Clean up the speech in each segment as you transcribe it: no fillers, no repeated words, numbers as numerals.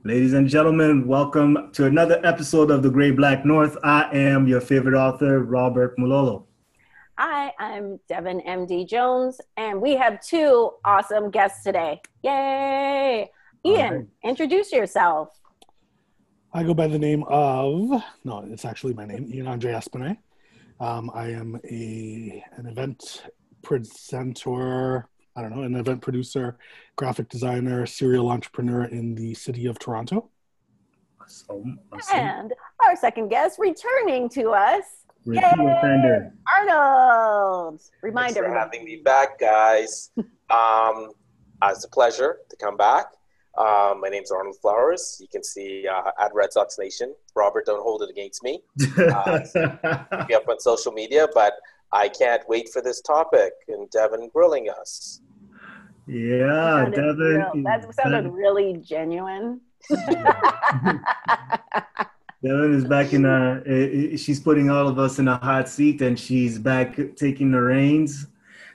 Ladies and gentlemen, welcome to another episode of The Gray Black North. I am your favorite author, Robert Mulolo. Hi, I'm Devon MD Jones, and we have two awesome guests today. Yay! Ian, right. Introduce yourself. I go by the name of, no, it's actually my name, Ian Andre Espinet. I am an event presenter, an event producer, graphic designer, serial entrepreneur in the city of Toronto. Awesome. And our second guest returning to us, Repeat offender. Arnold. Remind Thanks for everybody. having me back, guys. It's a pleasure to come back. My name's Arnold Flowers. You can see at Red Sox Nation. Robert, don't hold it against me. Be up on social media, but I can't wait for this topic and Devon grilling us. Yeah, Devon. That sounded really genuine. Devon is back she's putting all of us in a hot seat, and she's back taking the reins.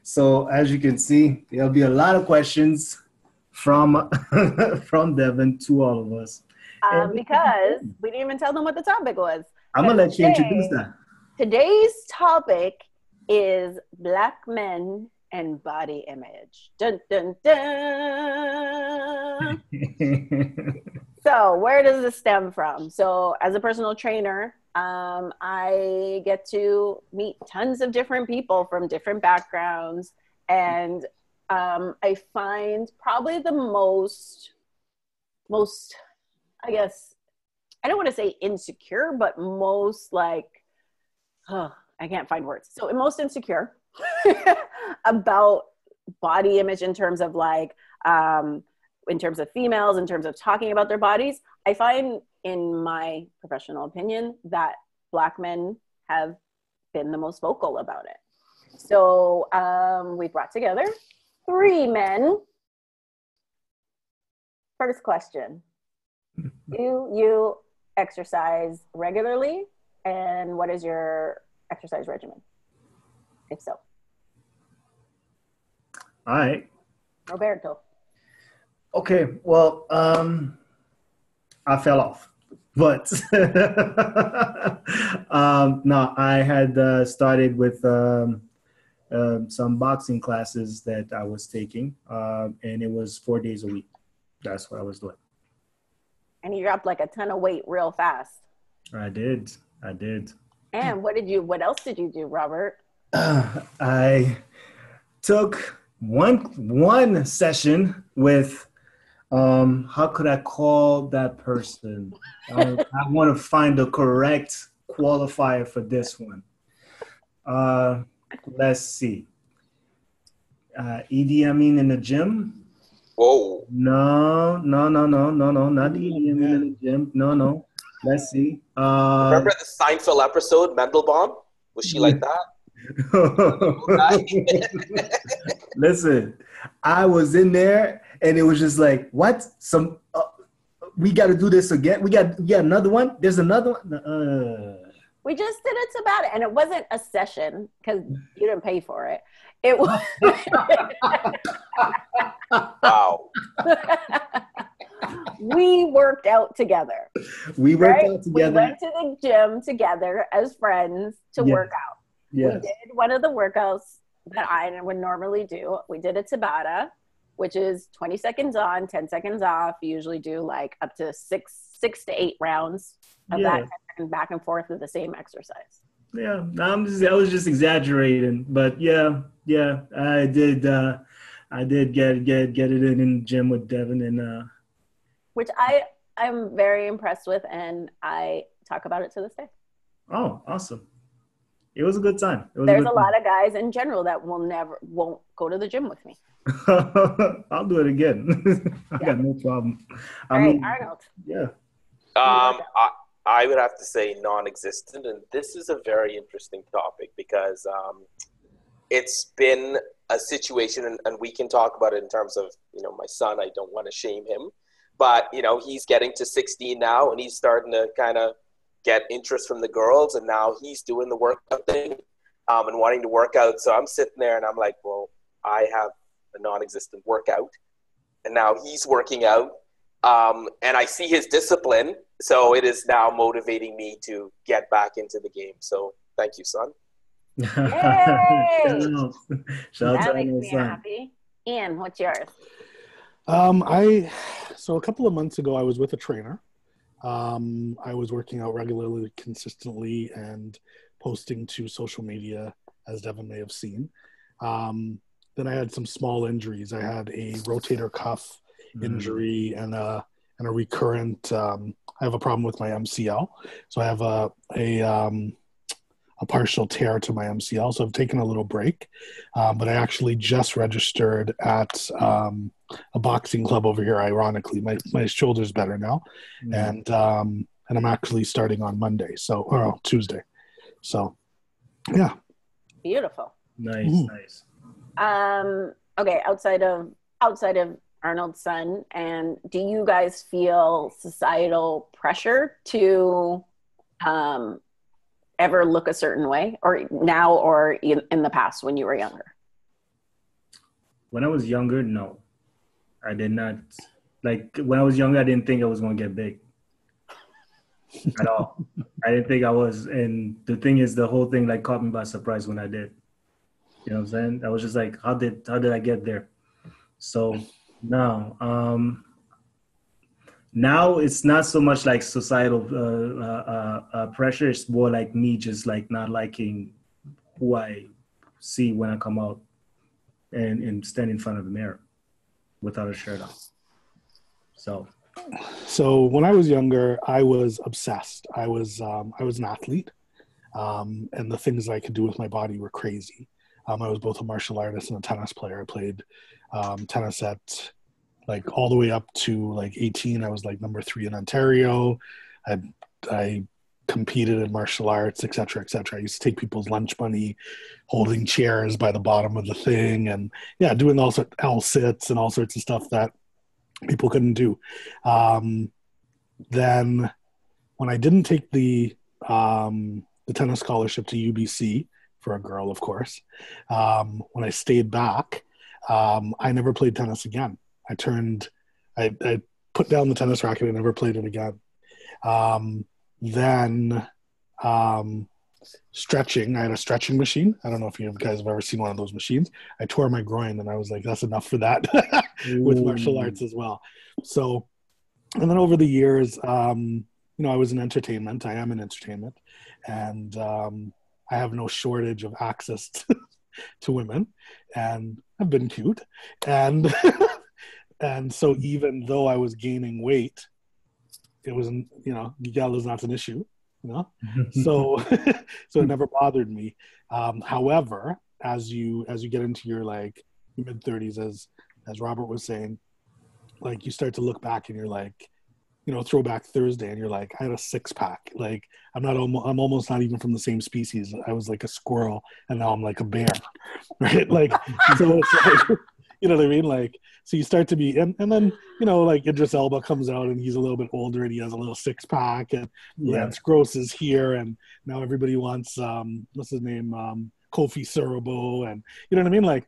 So as you can see, there'll be a lot of questions from Devon to all of us. Because we didn't even tell them what the topic was. I'm going to let you introduce that. Today's topic is Black men and body image. Dun, dun, dun. So where does this stem from? So as a personal trainer, I get to meet tons of different people from different backgrounds. And I find probably the most, I guess, I don't want to say insecure, but most I can't find words. So most insecure about body image in terms of in terms of females, in terms of talking about their bodies. I find, in my professional opinion, that Black men have been the most vocal about it. So we brought together 3 men. First question. Do you exercise regularly? And what is your exercise regimen, if so? All right. Roberto. Okay, well, I fell off, but no, I had started with some boxing classes that I was taking, and it was 4 days a week. That's what I was doing. And you dropped like a ton of weight real fast. I did. And what else did you do, Robert? I took one session with, how could I call that person? I want to find the correct qualifier for this one. Let's see. Idi Amin in the gym. Whoa. No, not Idi Amin in the gym. No. Let's see. Remember the Seinfeld episode, Mendelbaum? Was she like that? Listen, I was in there and it was just like, what? We got to do this again. We got another one. There's another one. We just did it about it, and it wasn't a session because you didn't pay for it. It was. Wow. We worked out together. We worked out together. We went to the gym together as friends to work out. Yes. We did one of the workouts that I would normally do. We did a Tabata, which is 20 seconds on, 10 seconds off. You usually do like up to six to 8 rounds of that and back and forth with the same exercise. Yeah, I was just exaggerating, but yeah, I did get it in the gym with Devon and which I'm very impressed with, and I talk about it to this day. Oh, awesome. It was a good time. There's a lot of guys in general that won't go to the gym with me. I'll do it again. I got no problem. All right, Arnold. Yeah. I would have to say non-existent, and this is a very interesting topic because it's been a situation, and we can talk about it in terms of, my son. I don't want to shame him, but, he's getting to 16 now, and he's starting to kind of get interest from the girls, and now he's doing the workout thing and wanting to work out. So I'm sitting there, and I'm like, well, I have a non-existent workout, and now he's working out, And I see his discipline, so it is now motivating me to get back into the game. So thank you, son. Yay! Shout out That to makes Arnold me son. happy. Ian, what's yours? So a couple of months ago, I was with a trainer. I was working out regularly, consistently, and posting to social media, as Devon may have seen. Then I had some small injuries. I had a rotator cuff injury and a recurrent. I have a problem with my MCL, so I have a partial tear to my MCL. So I've taken a little break, but I actually just registered at a boxing club over here. Ironically, my shoulder's better now, and I'm actually starting on Monday, or Tuesday. So, yeah. Beautiful. Nice, nice. Okay, outside of Arnold's son, and do you guys feel societal pressure to ever look a certain way, or now, or in the past when you were younger? When I was younger, no. I did not. Like, when I was younger, I didn't think I was going to get big at all. I didn't think I was. And the thing is, the whole thing like caught me by surprise when I did. You know what I'm saying? I was just like, how did I get there? So now, now it's not so much like societal pressure. It's more like me just like not liking who I see when I come out and stand in front of the mirror without a shirt on. So when I was younger, I was obsessed. I was an athlete, and the things I could do with my body were crazy. I was both a martial artist and a tennis player. I played tennis at like all the way up to like 18. I was like number 3 in Ontario. I competed in martial arts, et cetera, et cetera. I used to take people's lunch money, holding chairs by the bottom of the thing, and yeah, doing all sorts of L-sits and all sorts of stuff that people couldn't do. Then when I didn't take the tennis scholarship to UBC for a girl, of course, when I stayed back, I never played tennis again. I put down the tennis racket and never played it again. Then stretching, I had a stretching machine. I don't know if you guys have ever seen one of those machines. I tore my groin and I was like, that's enough for that with martial arts as well. So, and then over the years, I was in entertainment. I am in entertainment, and I have no shortage of access to women, and I've been cute. And and so even though I was gaining weight, it wasn't, Miguel is not an issue, so so it never bothered me. However, as you get into your like mid-30s, as Robert was saying, like you start to look back and you're like, throwback Thursday, and you're like, I had a 6-pack. Like I'm almost not even from the same species. I was like a squirrel, and now I'm like a bear, right? Like, so it's like, you know what I mean? Like, so you start to be, and then, like Idris Elba comes out and he's a little bit older and he has a little 6-pack, and Lance Gross is here, and now everybody wants, what's his name? Kofi Siriboe, and you know what I mean? Like,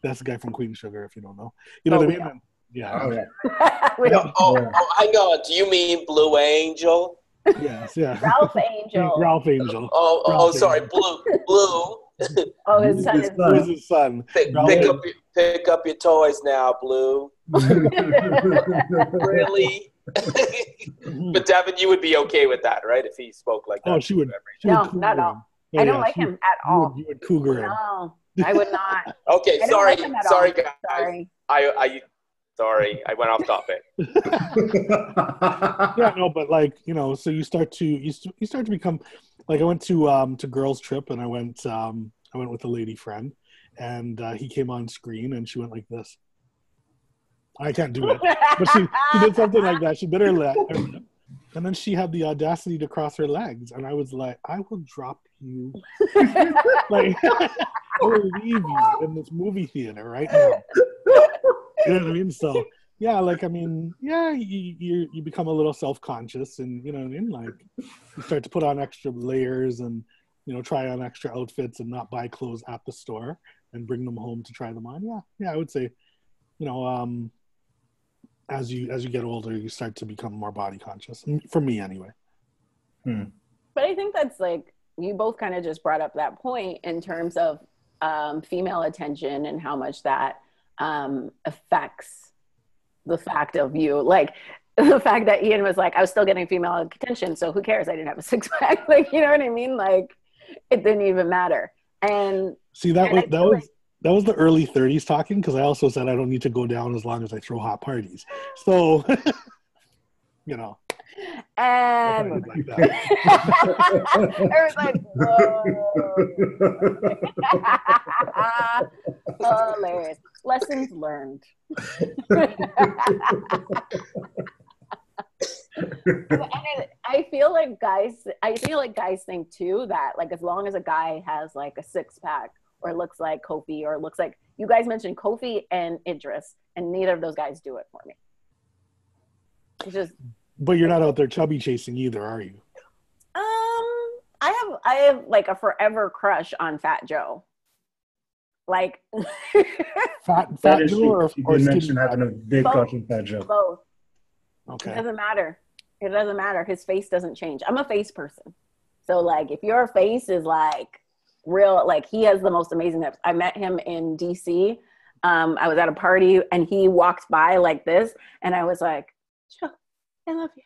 that's the guy from Queen Sugar, if you don't know. You know what I mean? And, yeah. Hang on. Do you mean Blue Angel? Yes, yeah. Ralph Angel. Ralph Angel. Sorry, Blue. Oh, his son is Blue. His son. Pick up your toys now, Blue. Really? But Devin, you would be okay with that, right? If he spoke like that. Oh, she would. No, not at all. I don't like him at all. You would cougar him. No, I would not. Okay, sorry, like guys. Sorry. Sorry, I went off topic. Yeah, no, but like, so you start to become like, I went to girls trip, and I went with a lady friend, and he came on screen and she went like this. I can't do it, but she did something like that. She bit her lip, and then she had the audacity to cross her legs, and I was like, I will drop you. Like, I will leave you in this movie theater right now. You know what I mean? So yeah, like, I mean, yeah, you become a little self-conscious, and you know what I mean? Like, you start to put on extra layers and, try on extra outfits and not buy clothes at the store and bring them home to try them on. Yeah, I would say, as you get older, you start to become more body conscious. For me, anyway. But I think that's like, you both kind of just brought up that point in terms of female attention and how much that affects the fact of you. Like the fact that Ian was like, I was still getting female attention, so who cares? I didn't have a six pack. Like, you know what I mean? Like, it didn't even matter. And see, that was the early 30s talking, because I also said I don't need to go down as long as I throw hot parties. So, you know. And like that. I was like, whoa. Hilarious. Lessons learned. I feel like guys think too that like as long as a guy has like a six pack or looks like Kofi or looks like, you guys mentioned Kofi and Idris, and neither of those guys do it for me. It's just. But you're not out there chubby chasing either, are you? I have like a forever crush on Fat Joe. Like fat Joe, or you mentioned having a big crush on Fat Joe. Both. Okay. It doesn't matter. It doesn't matter. His face doesn't change. I'm a face person. So like if your face is like real, like he has the most amazing hips. I met him in DC. I was at a party and he walked by like this and I was like, Joe, I love you.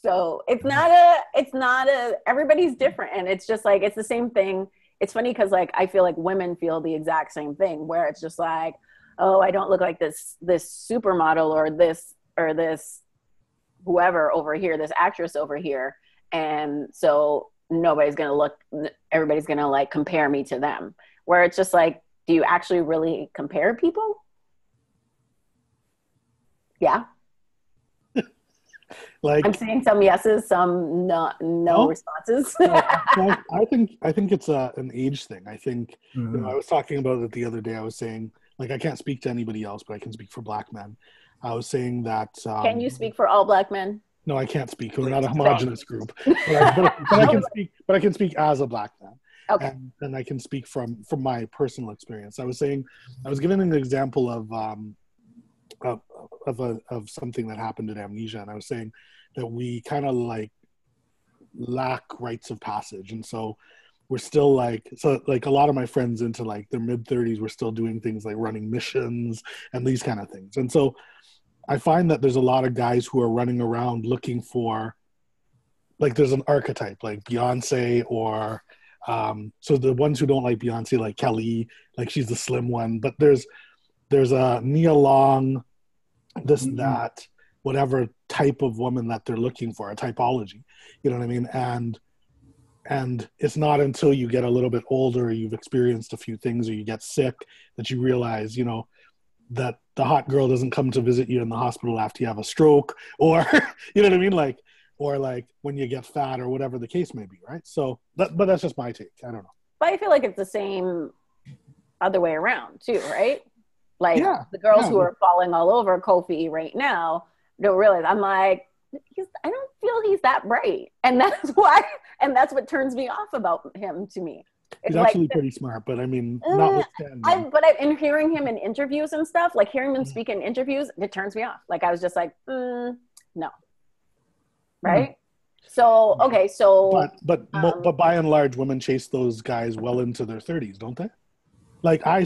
So it's not a, everybody's different. And it's just like, it's the same thing. It's funny because like, I feel like women feel the exact same thing where it's just like, oh, I don't look like this supermodel or this whoever over here, this actress over here. And so everybody's going to like compare me to them, where it's just like, do you actually really compare people? Yeah. Like I'm seeing some yeses, some no responses. I think it's an age thing. I think you know, I was talking about it the other day. I was saying like I can't speak to anybody else, but I can speak for Black men. I was saying that. Can you speak for all Black men? No, I can't speak. We're not a homogenous group. But I can speak. But I can speak as a Black man. Okay. And I can speak from my personal experience. I was giving an example of something that happened in Amnesia, and I was saying that we kind of like lack rites of passage, and so we're still like a lot of my friends into like their mid-30s were still doing things like running missions and these kind of things. And so I find that there's a lot of guys who are running around looking for, like, there's an archetype like Beyonce or so the ones who don't like Beyonce, like Kelly, like she's the slim one, but there's a Nia Long, this, that, whatever type of woman that they're looking for, a typology, you know what I mean? And it's not until you get a little bit older, you've experienced a few things, or you get sick, that you realize, you know, that the hot girl doesn't come to visit you in the hospital after you have a stroke, or, you know what I mean? Like, or like when you get fat or whatever the case may be, right? So, but that's just my take. I don't know. But I feel like it's the same other way around too, right? Like the girls who are falling all over Kofi right now don't realize, I'm like, I don't feel he's that bright. And that's why, and that's what turns me off about him to me. He's actually pretty smart, but I mean, notwithstanding. In hearing him in interviews and stuff, like hearing him speak in interviews, it turns me off. Like I was just like, no. Right? So, okay, so. But by and large, women chase those guys well into their 30s, don't they? Like I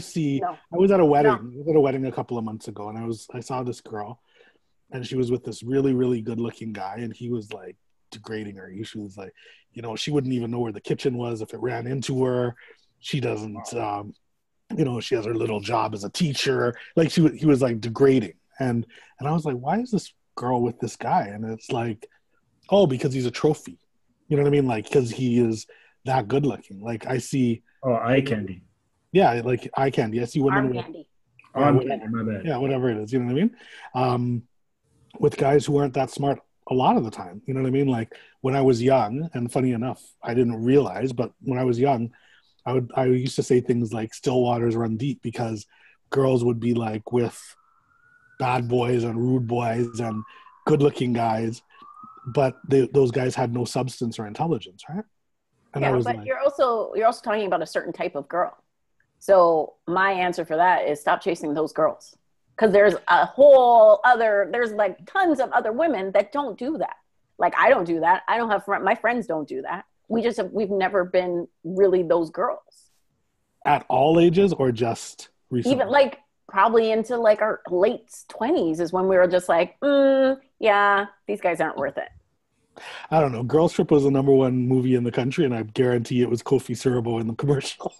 was at a wedding. I was at a wedding a couple of months ago, and I saw this girl, and she was with this really, really good-looking guy, and he was like degrading her. She was like, you know, she wouldn't even know where the kitchen was if it ran into her. She doesn't, you know, she has her little job as a teacher. Like he was like degrading, and I was like, why is this girl with this guy? And it's like, oh, because he's a trophy. You know what I mean? Like because he is that good-looking. Like I see. Oh, eye candy. Yeah, like eye candy. I see women with arm candy, my bad. Yeah, whatever it is. You know what I mean? With guys who aren't that smart a lot of the time. You know what I mean? Like when I was young, and funny enough, I didn't realize, but when I was young, I used to say things like still waters run deep, because girls would be like with bad boys and rude boys and good-looking guys, but those guys had no substance or intelligence, right? And but you're also talking about a certain type of girl. So my answer for that is stop chasing those girls. Because there's a whole other, there's like tons of other women that don't do that. Like I don't do that. I don't have my friends don't do that. We've never been really those girls. At all ages or just recently? Even like probably into like our late 20s is when we were just like, yeah, these guys aren't worth it. I don't know. Girls Trip was the #1 movie in the country, and I guarantee it was Kofi Siriboe in the commercial.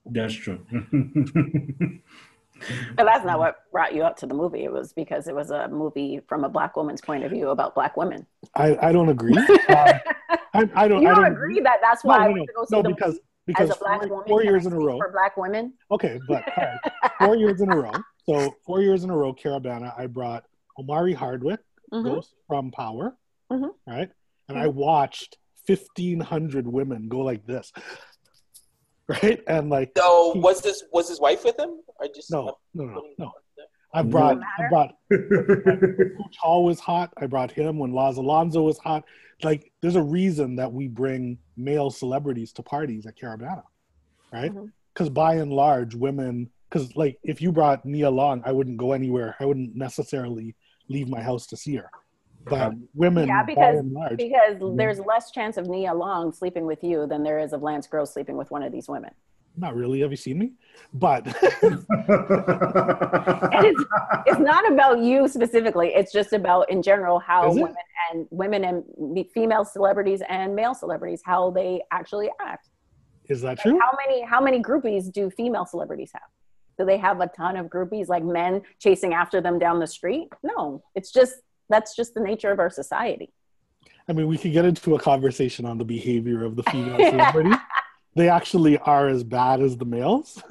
That's true. But that's not what brought you up to the movie. It was because it was a movie from a Black woman's point of view about Black women. I don't agree. I don't agree that that's why I went to go see the because as a Black woman, 4 years in a row for Black women. Okay, but all right, 4 years in a row. So 4 years in a row, Caravana, I brought Omari Hardwick, Ghost from Power, right? And I watched 1,500 women go like this, right? And like, so was his wife with him? I just no. I brought Coach Hall was hot. I brought him when Laz Alonso was hot. Like, there's a reason that we bring male celebrities to parties at Caravana, right? Because by and large, women. Because like, if you brought Nia Long, I wouldn't go anywhere. I wouldn't necessarily leave my house to see her. But women, by and large, because there's less chance of Nia Long sleeping with you than there is of Lance Gross sleeping with one of these women. Not really. Have you seen me? But it's not about you specifically. It's just about in general how women and female celebrities and male celebrities, how they actually act. Is that true? How many groupies do female celebrities have? Do they have a ton of groupies, like men chasing after them down the street? No, that's just the nature of our society. I mean, we could get into a conversation on the behavior of the female celebrities. They actually are as bad as the males.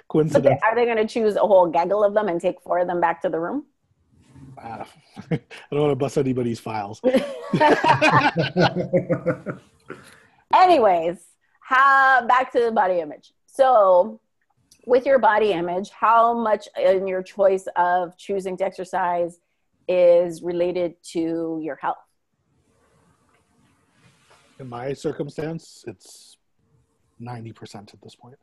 Coincidentally. Are they going to choose a whole gaggle of them and take 4 of them back to the room? I don't want to bust anybody's files. Anyways, back to the body image. So with your body image, how much in your choice of choosing to exercise is related to your health? In my circumstance, it's 90% at this point.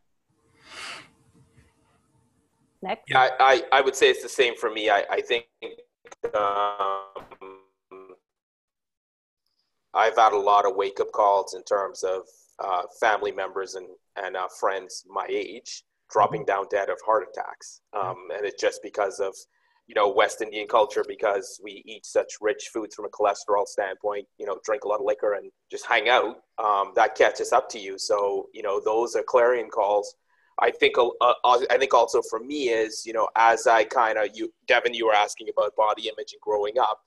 Next. Yeah, I would say it's the same for me. I think I've had a lot of wake-up calls in terms of family members and friends my age dropping down dead of heart attacks. And it's just because of, West Indian culture, because we eat such rich foods from a cholesterol standpoint, drink a lot of liquor and just hang out, that catches up to you. So, those are clarion calls. I think also for me is, as I Devon, you were asking about body image and growing up,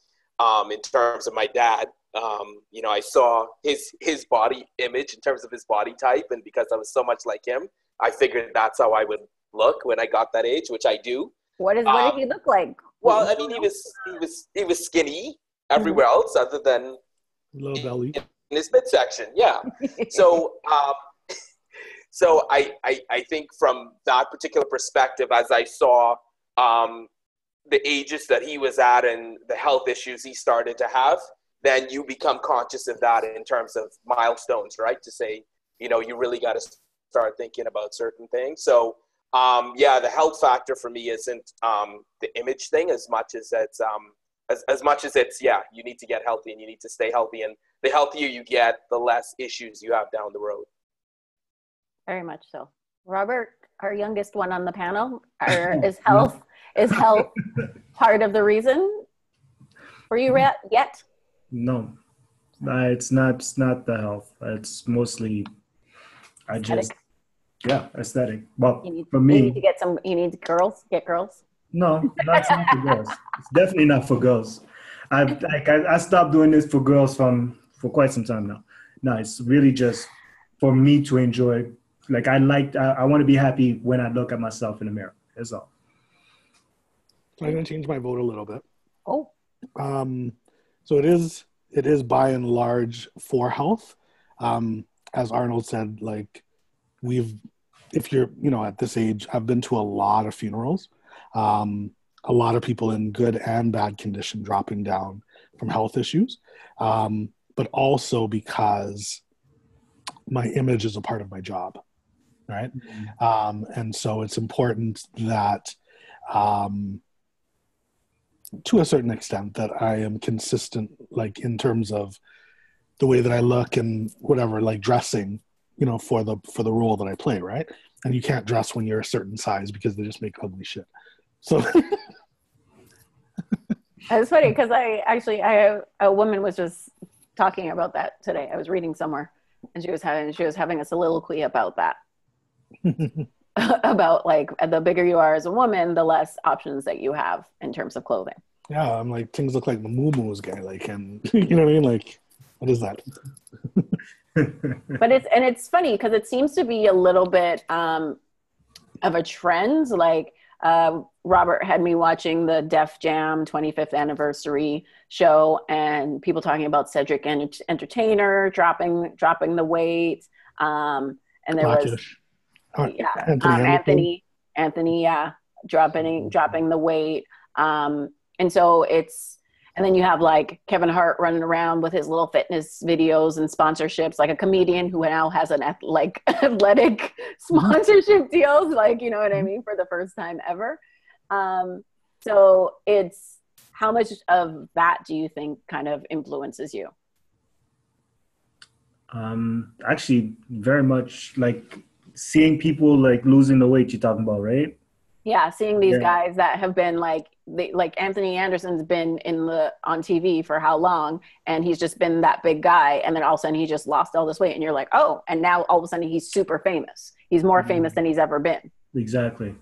in terms of my dad, I saw his body image in terms of his body type. And because I was so much like him, I figured that's how I would look when I got that age, which I do. What did he look like? Well, I mean, he was skinny everywhere else other than low belly in his midsection. Yeah. So, so I think from that particular perspective, as I saw the ages that he was at and the health issues he started to have, then you become conscious of that in terms of milestones, right? To say, you really got to start thinking about certain things. So, the health factor for me isn't the image thing as much as it's you need to get healthy and you need to stay healthy, and the healthier you get, the less issues you have down the road. Very much so. Robert, our youngest one on the panel, is health part of the reason for you yet? No, it's not the health. It's mostly aesthetic. Well, for me, you need get girls. No, that's not for girls. It's definitely not for girls. I stopped doing this for girls for quite some time now. No, it's really just for me to enjoy. Like I want to be happy when I look at myself in the mirror. That's all. I'm going to change my vote a little bit. Oh. So it is by and large for health. As Arnold said, like if you're, at this age, I've been to a lot of funerals, a lot of people in good and bad condition dropping down from health issues, but also because my image is a part of my job. right? And so it's important that, to a certain extent, that I am consistent, like in terms of the way that I look and whatever, like dressing, you know, for the role that I play, right? And you can't dress when you're a certain size because they just make ugly shit. So it's funny because a woman was just talking about that today. I was reading somewhere, and she was having a soliloquy about that. About like the bigger you are as a woman, the less options that you have in terms of clothing. Yeah, I'm like, things look like the moo-moos guy, like, and you know what I mean? Like, what is that? But it's funny because it seems to be a little bit of a trend. Like Robert had me watching the Def Jam 25th anniversary show, and people talking about Cedric Entertainer dropping the weight, and there Blackish. was Anthony, dropping the weight, and so and then you have like Kevin Hart running around with his little fitness videos and sponsorships, like a comedian who now has an athletic sponsorship deals, like, you know what I mean, for the first time ever. So it's, how much of that do you think kind of influences you? Actually, very much like seeing people like losing the weight you're talking about, right? Yeah, seeing these guys that have been like Anthony Anderson's been on TV for how long, and he's just been that big guy, and then all of a sudden he just lost all this weight, and you're like, oh, and now all of a sudden he's super famous. He's more famous than he's ever been. Exactly.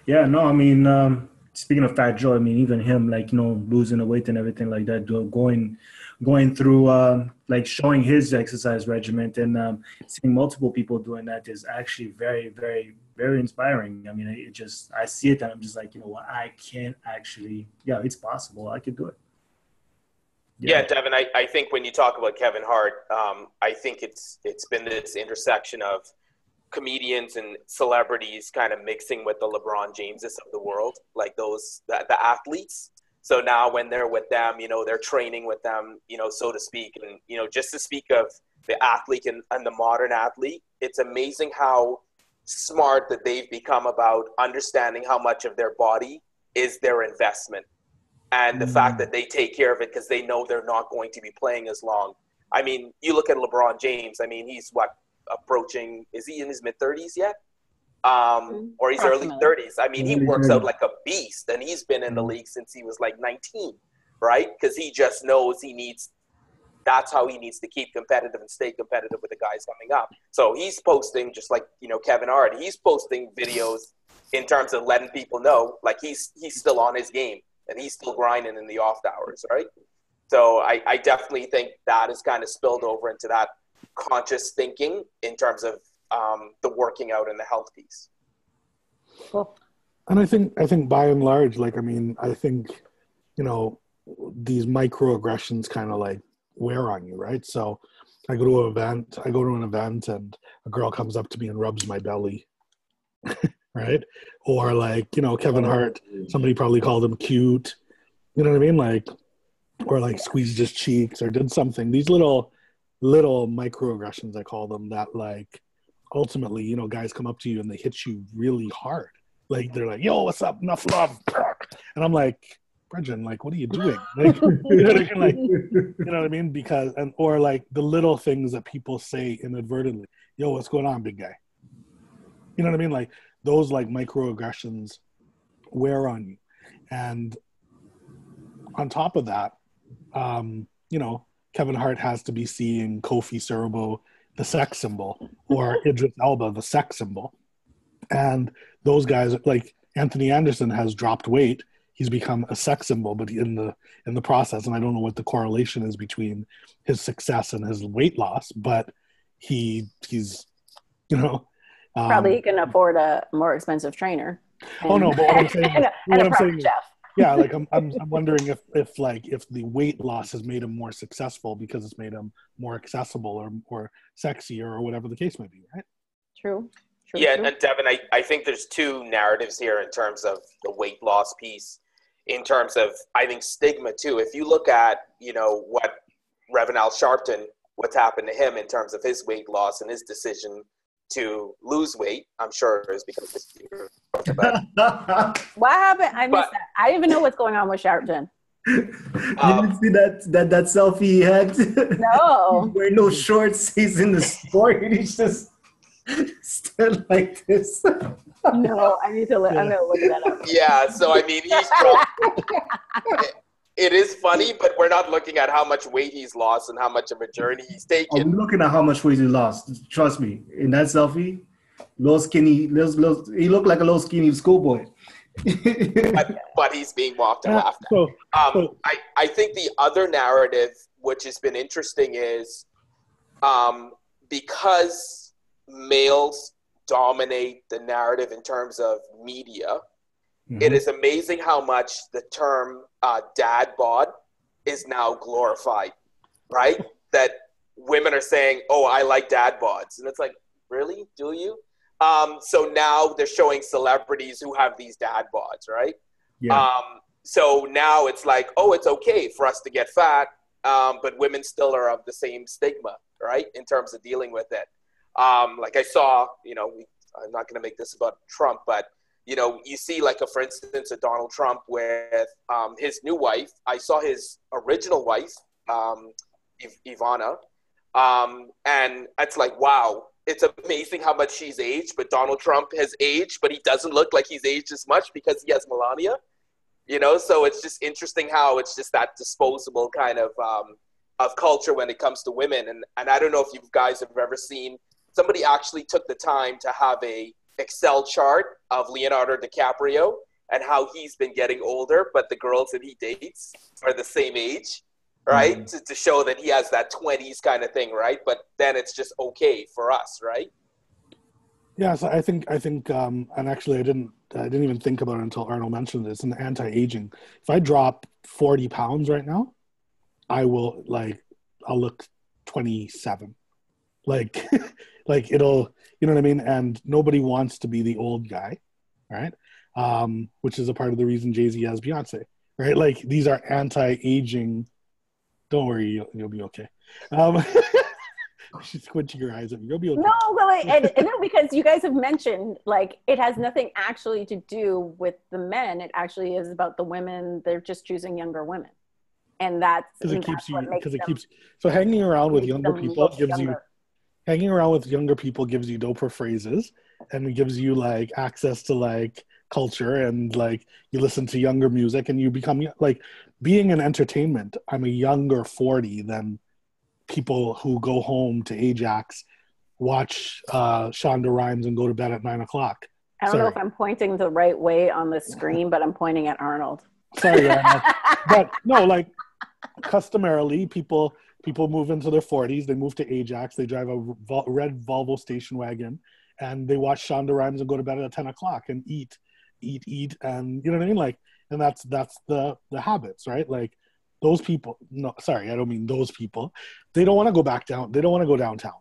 Yeah, no, I mean, speaking of Fat Joe, I mean, even him, like, you know, losing the weight and everything like that, going through, like showing his exercise regimen and seeing multiple people doing that is actually very, very, very inspiring. I mean, I see it and I'm just like, you know what, I can't actually, yeah, it's possible. I could do it. Yeah, Devin, I think when you talk about Kevin Hart, I think it's been this intersection of comedians and celebrities kind of mixing with the LeBron Jameses of the world, like the athletes. So now when they're with them, you know, they're training with them, you know, so to speak. And, you know, just to speak of the athlete and the modern athlete, it's amazing how smart that they've become about understanding how much of their body is their investment. And the fact that they take care of it because they know they're not going to be playing as long. I mean, you look at LeBron James, I mean, he's approaching, is he in his mid-30s yet? Or he's early 30s. I mean, he works out like a beast, and he's been in the league since he was like 19, right? Because he just knows that's how he needs to keep competitive and stay competitive with the guys coming up. So he's posting, just like, you know, Kevin Hart, he's posting videos in terms of letting people know, like he's still on his game and he's still grinding in the off hours, right? So I definitely think that is kind of spilled over into that conscious thinking in terms of the working out and the health piece. Cool. And I think by and large, like, I mean, I think, you know, these microaggressions kind of like wear on you, right? So I go to an event and a girl comes up to me and rubs my belly, right? Or like, you know, Kevin Hart, somebody probably called him cute, you know what I mean? Like, or like squeezed his cheeks or did something. These little microaggressions, I call them, that like ultimately, you know, guys come up to you and they hit you really hard. Like they're like, yo, what's up? Enough love. And I'm like, Bridget, like, what are you doing? Like, you know what I mean? Like, you know what I mean? Because, or like the little things that people say inadvertently, yo, what's going on, big guy? You know what I mean? Like those like microaggressions wear on you. And on top of that, you know, Kevin Hart has to be seeing Kofi Cerebo, the sex symbol, or Idris Elba, the sex symbol. And those guys, like Anthony Anderson has dropped weight. He's become a sex symbol, but in the process, and I don't know what the correlation is between his success and his weight loss, but he's, you know. Probably he can afford a more expensive trainer. Oh no, but what I'm saying and a proper chef. Yeah, like I'm wondering if the weight loss has made him more successful because it's made him more accessible or sexier or whatever the case may be, right? True. Yeah, and Devin, I think there's two narratives here in terms of the weight loss piece, in terms of, I think, stigma too. If you look at, you know, what Reverend Al Sharpton, what's happened to him in terms of his weight loss and his decision to lose weight. I'm sure it's because this year. But What happened? I missed that. I didn't even know what's going on with Sharpton. You didn't see that selfie he had? No. Wearing no shorts. He's in the sport. He's just still like this. No, I need to look. I'm gonna look that up. Yeah, so I mean, it is funny, but we're not looking at how much weight he's lost and how much of a journey he's taken. I'm looking at how much weight he lost. Trust me, in that selfie, little skinny, he looked like a little skinny schoolboy. but he's being walked and laughed at. I think the other narrative, which has been interesting, is because males dominate the narrative in terms of media, it is amazing how much the term dad bod is now glorified, right? That women are saying, oh, I like dad bods. And it's like, really? Do you? So now they're showing celebrities who have these dad bods, right? Yeah. So now it's like, oh, it's okay for us to get fat, but women still are of the same stigma, right? In terms of dealing with it. Like I saw, I'm not going to make this about Trump, but you see like for instance, a Donald Trump with his new wife. I saw his original wife, Ivana, and it's like, wow, it's amazing how much she's aged, but Donald Trump has aged, but he doesn't look like he's aged as much because he has Melania, so it's just interesting how it's just that disposable kind of culture when it comes to women. And I don't know if you guys have ever seen, somebody actually took the time to have a Excel chart of Leonardo DiCaprio and how he's been getting older, but the girls that he dates are the same age, right? To show that he has that 20s kind of thing, right? But then it's just okay for us, right? Yeah, so I think, and actually I didn't even think about it until Arnold mentioned this, in the anti-aging. If I drop 40 pounds right now, I'll look 27. Like it'll, you know what I mean? And nobody wants to be the old guy, right? Which is a part of the reason Jay-Z has Beyonce, right? Like, these are anti-aging. Don't worry, you'll be okay. She's squinching her eyes at me. You'll be okay. No, well, no, because you guys have mentioned, like, it has nothing actually to do with the men. It actually is about the women. They're just choosing younger women. And that's because it keeps so hanging around with younger people gives you doper phrases, and it gives you like access to like culture, and like you listen to younger music, and you become like, being in entertainment. I'm a younger 40 than people who go home to Ajax, watch Shonda Rhimes, and go to bed at 9 o'clock. I don't know if I'm pointing the right way on the screen, but I'm pointing at Arnold. Sorry, Arnold. But no, like, customarily, people move into their 40s, they move to Ajax, they drive a red Volvo station wagon, and they watch Shonda Rhimes and go to bed at 10 o'clock and eat, and you know what I mean? Like, and that's the habits, right? Like, those people, no, sorry, I don't mean those people. They don't want to go back down. They don't want to go downtown.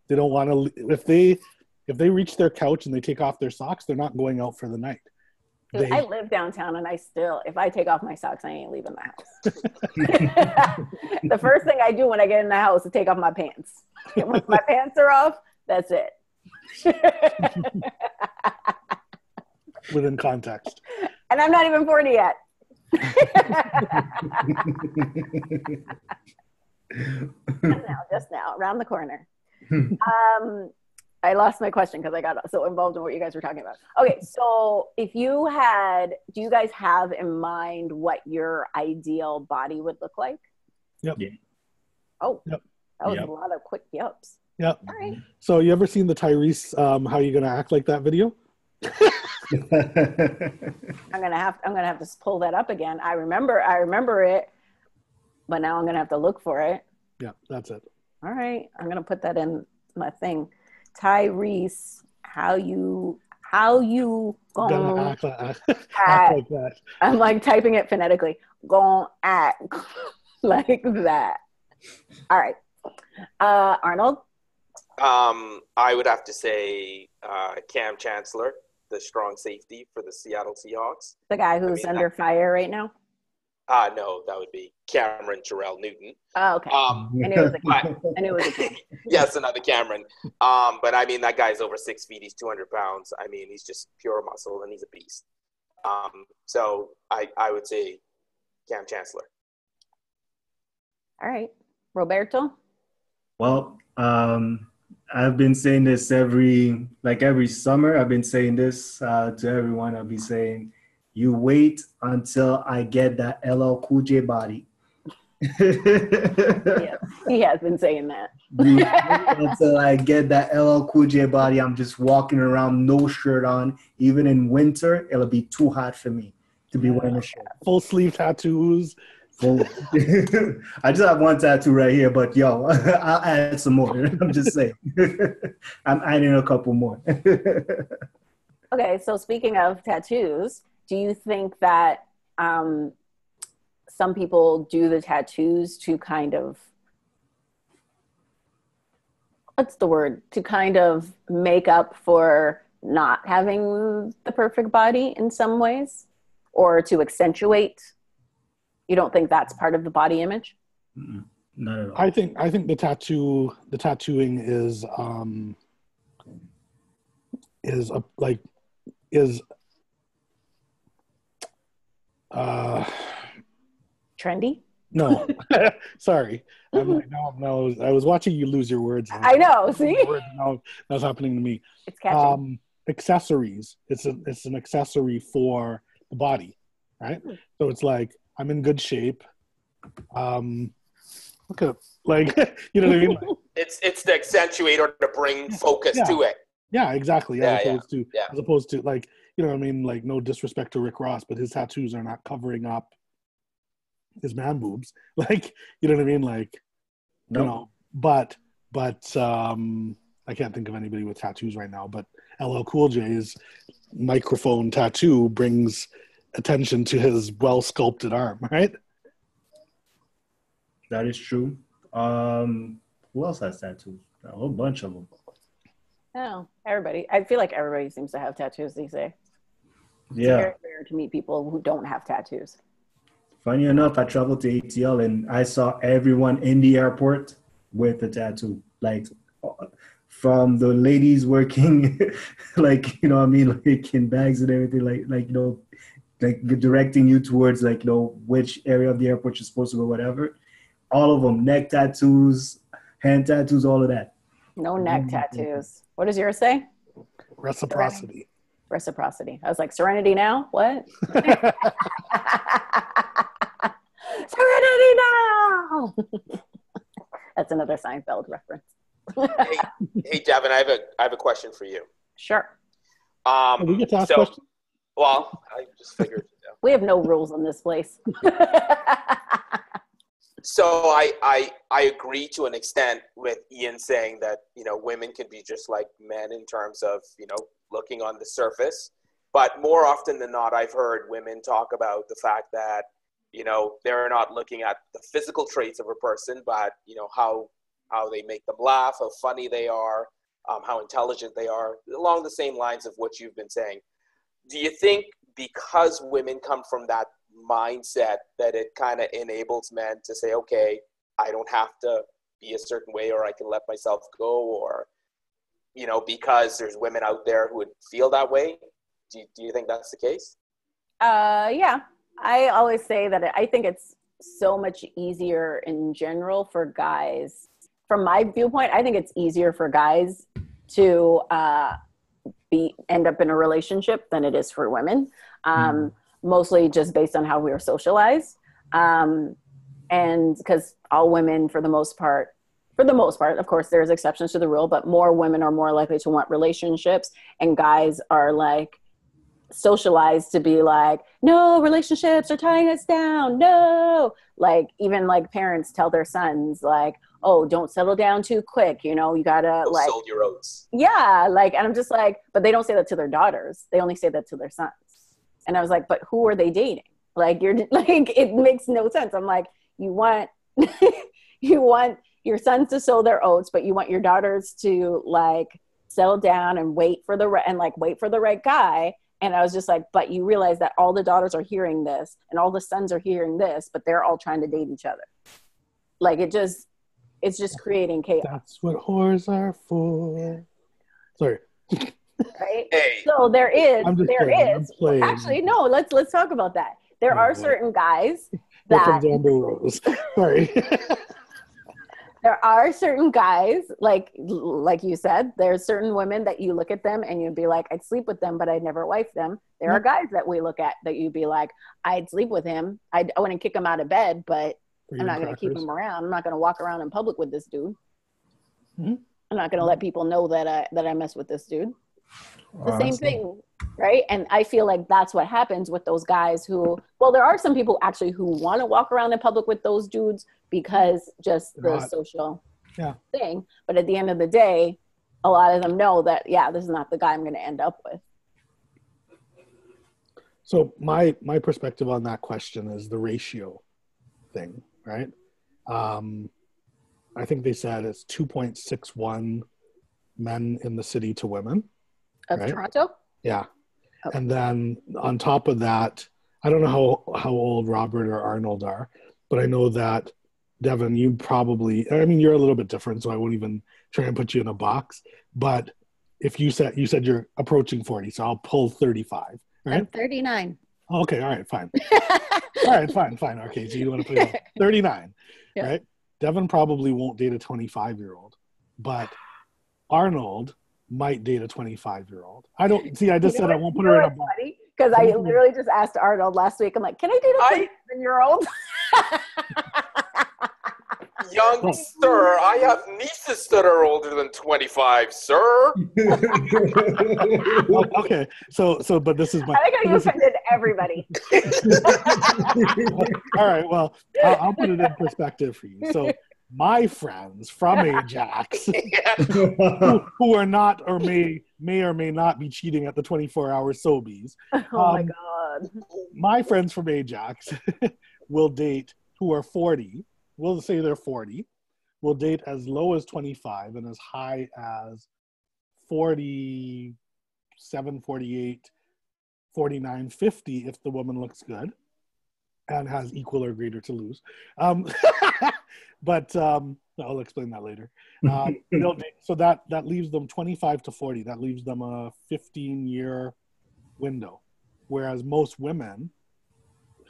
They don't want to, if they reach their couch and they take off their socks, they're not going out for the night. I live downtown, and if I take off my socks, I ain't leaving the house. The first thing I do when I get in the house is take off my pants. And once my pants are off, that's it. Within context. And I'm not even 40 yet. Just now, around the corner. I lost my question because I got so involved in what you guys were talking about. Okay, so do you guys have in mind what your ideal body would look like? Yep. Yeah. Oh, yep. That was a lot of quick yups. Yep. All right. So you ever seen the Tyrese How You Gonna Act Like That video? I'm gonna have to pull that up again. I remember it, but now I'm gonna have to look for it. Yeah, that's it. All right, I'm gonna put that in my thing. Tyrese, how you gonna act like that? I'm like typing it phonetically. Gonna act like that. All right, Arnold. I would have to say Cam Chancellor, the strong safety for the Seattle Seahawks. The guy who's under fire right now. No, that would be Cameron Jarrell Newton. Oh, okay. I knew it was a kid. I knew it was a kid. Yes, another Cameron. But I mean, that guy's over 6 feet. He's 200 pounds. I mean, he's just pure muscle, and he's a beast. So I would say Cam Chancellor. All right. Roberto? Well, I've been saying this every summer. I've been saying this to everyone. I'll be saying, you wait until I get that LL Cool J body. Yeah, he has been saying that. Until I get that LL Cool J body, I'm just walking around no shirt on. Even in winter, it'll be too hot for me to be wearing a shirt. Full sleeve tattoos. I just have one tattoo right here, but yo, I'll add some more. I'm just saying. I'm adding a couple more. Okay, so speaking of tattoos, do you think that some people do the tattoos to kind of, what's the word, to kind of make up for not having the perfect body in some ways, or to accentuate? You don't think that's part of the body image? Not at all. I think the tattooing is trendy? No, sorry. I'm like, no. I was watching you lose your words. I know. See, now that's happening to me. It's catchy. Accessories. It's an accessory for the body, right? So it's like, I'm in good shape. Look at, like, you know what I mean? Like, it's to accentuate or to bring focus to it. Yeah, exactly. As opposed to like, you know what I mean? Like, no disrespect to Rick Ross, but his tattoos are not covering up his man boobs. Like, you know what I mean? Like, nope. You know, but I can't think of anybody with tattoos right now, but LL Cool J's microphone tattoo brings attention to his well-sculpted arm, right? That is true. Who else has tattoos? A whole bunch of them. Oh, everybody. I feel like everybody seems to have tattoos these days. Yeah. It's very rare to meet people who don't have tattoos. Funny enough, I traveled to ATL and I saw everyone in the airport with a tattoo. Like, from the ladies working, like, you know what I mean, like in bags and everything, like, you know, like directing you towards, like, you know, which area of the airport you're supposed to go, whatever. All of them, neck tattoos, hand tattoos, all of that. No neck tattoos. What does yours say? Reciprocity. Reciprocity. I was like, Serenity now? What? Serenity now! That's another Seinfeld reference. hey, Devin, I have a question for you. Sure. We get to ask questions? Well, I just figured. We have no rules in this place. So I agree to an extent with Ian saying that, you know, women can be just like men in terms of, you know, looking on the surface. But more often than not, I've heard women talk about the fact that, you know, they're not looking at the physical traits of a person, but, you know, how they make them laugh, how funny they are, how intelligent they are, along the same lines of what you've been saying. Do you think because women come from that mindset that it kind of enables men to say, okay, I don't have to be a certain way, or I can let myself go, or, you know, because there's women out there who would feel that way? Do you think that's the case? Yeah. I always say that I think it's so much easier in general for guys. From my viewpoint, I think it's easier for guys to end up in a relationship than it is for women. Mostly just based on how we are socialized. And because all women, for the most part, of course, there's exceptions to the rule, but more women are more likely to want relationships, and guys are like socialized to be like, no, relationships are tying us down. No, like even like parents tell their sons like, oh, don't settle down too quick. You know, you gotta like sold your oats. Yeah. Like, and I'm just like, but they don't say that to their daughters. They only say that to their sons. And I was like, but who are they dating? Like, you're like, it makes no sense. I'm like, you want your sons to sow their oats, but you want your daughters to like settle down and wait for the right guy. And I was just like, but you realize that all the daughters are hearing this and all the sons are hearing this, but they're all trying to date each other. Like it's just creating chaos. That's what whores are for. Sorry. Right? Hey. So there is playing. actually, no, let's talk about that. There are certain guys Here that comes Amber Rose. Sorry. there are certain guys, like you said, there's certain women that you look at them and you'd be like, I'd sleep with them, but I'd never wife them. There are guys that we look at that you'd be like, I'd sleep with him. I wouldn't kick him out of bed, but I'm not going to keep him around. I'm not going to walk around in public with this dude. Mm-hmm. I'm not going to let people know that I mess with this dude. The same thing, right? And I feel like that's what happens with those guys who, well, there are some people actually who want to walk around in public with those dudes because just the social thing. But at the end of the day, a lot of them know that, this is not the guy I'm going to end up with. So my perspective on that question is the ratio thing, right? I think they said it's 2.61 men in the city to women. Of right? Toronto? Yeah. Okay. And then on top of that, I don't know how old Robert or Arnold are, but I know that Devon, you probably, I mean, you're a little bit different, so I won't even try and put you in a box. But if you said you're approaching 40, so I'll pull 35, right? I'm 39. Okay, all right, fine. All right, fine. Okay, so you want to play 39, right? Devon probably won't date a 25-year-old, but Arnold might date a 25-year-old. I don't see. I just said I won't put her in a box. Because I literally just asked Arnold last week. I'm like, can I date a 27-year-old? Youngster, I have nieces that are older than 25, sir. Okay, so, but this is my. I think I offended everybody. All right, well, I'll put it in perspective for you. So, my friends from Ajax, who are not or may or may not be cheating at the 24-hour Sobeys. Oh my God. My friends from Ajax will date who are 40. We'll say they're 40. Will date as low as 25 and as high as 47, 48, 49, 50 if the woman looks good and has equal or greater to lose. But I'll explain that later. So that leaves them 25 to 40. That leaves them a 15-year window. Whereas most women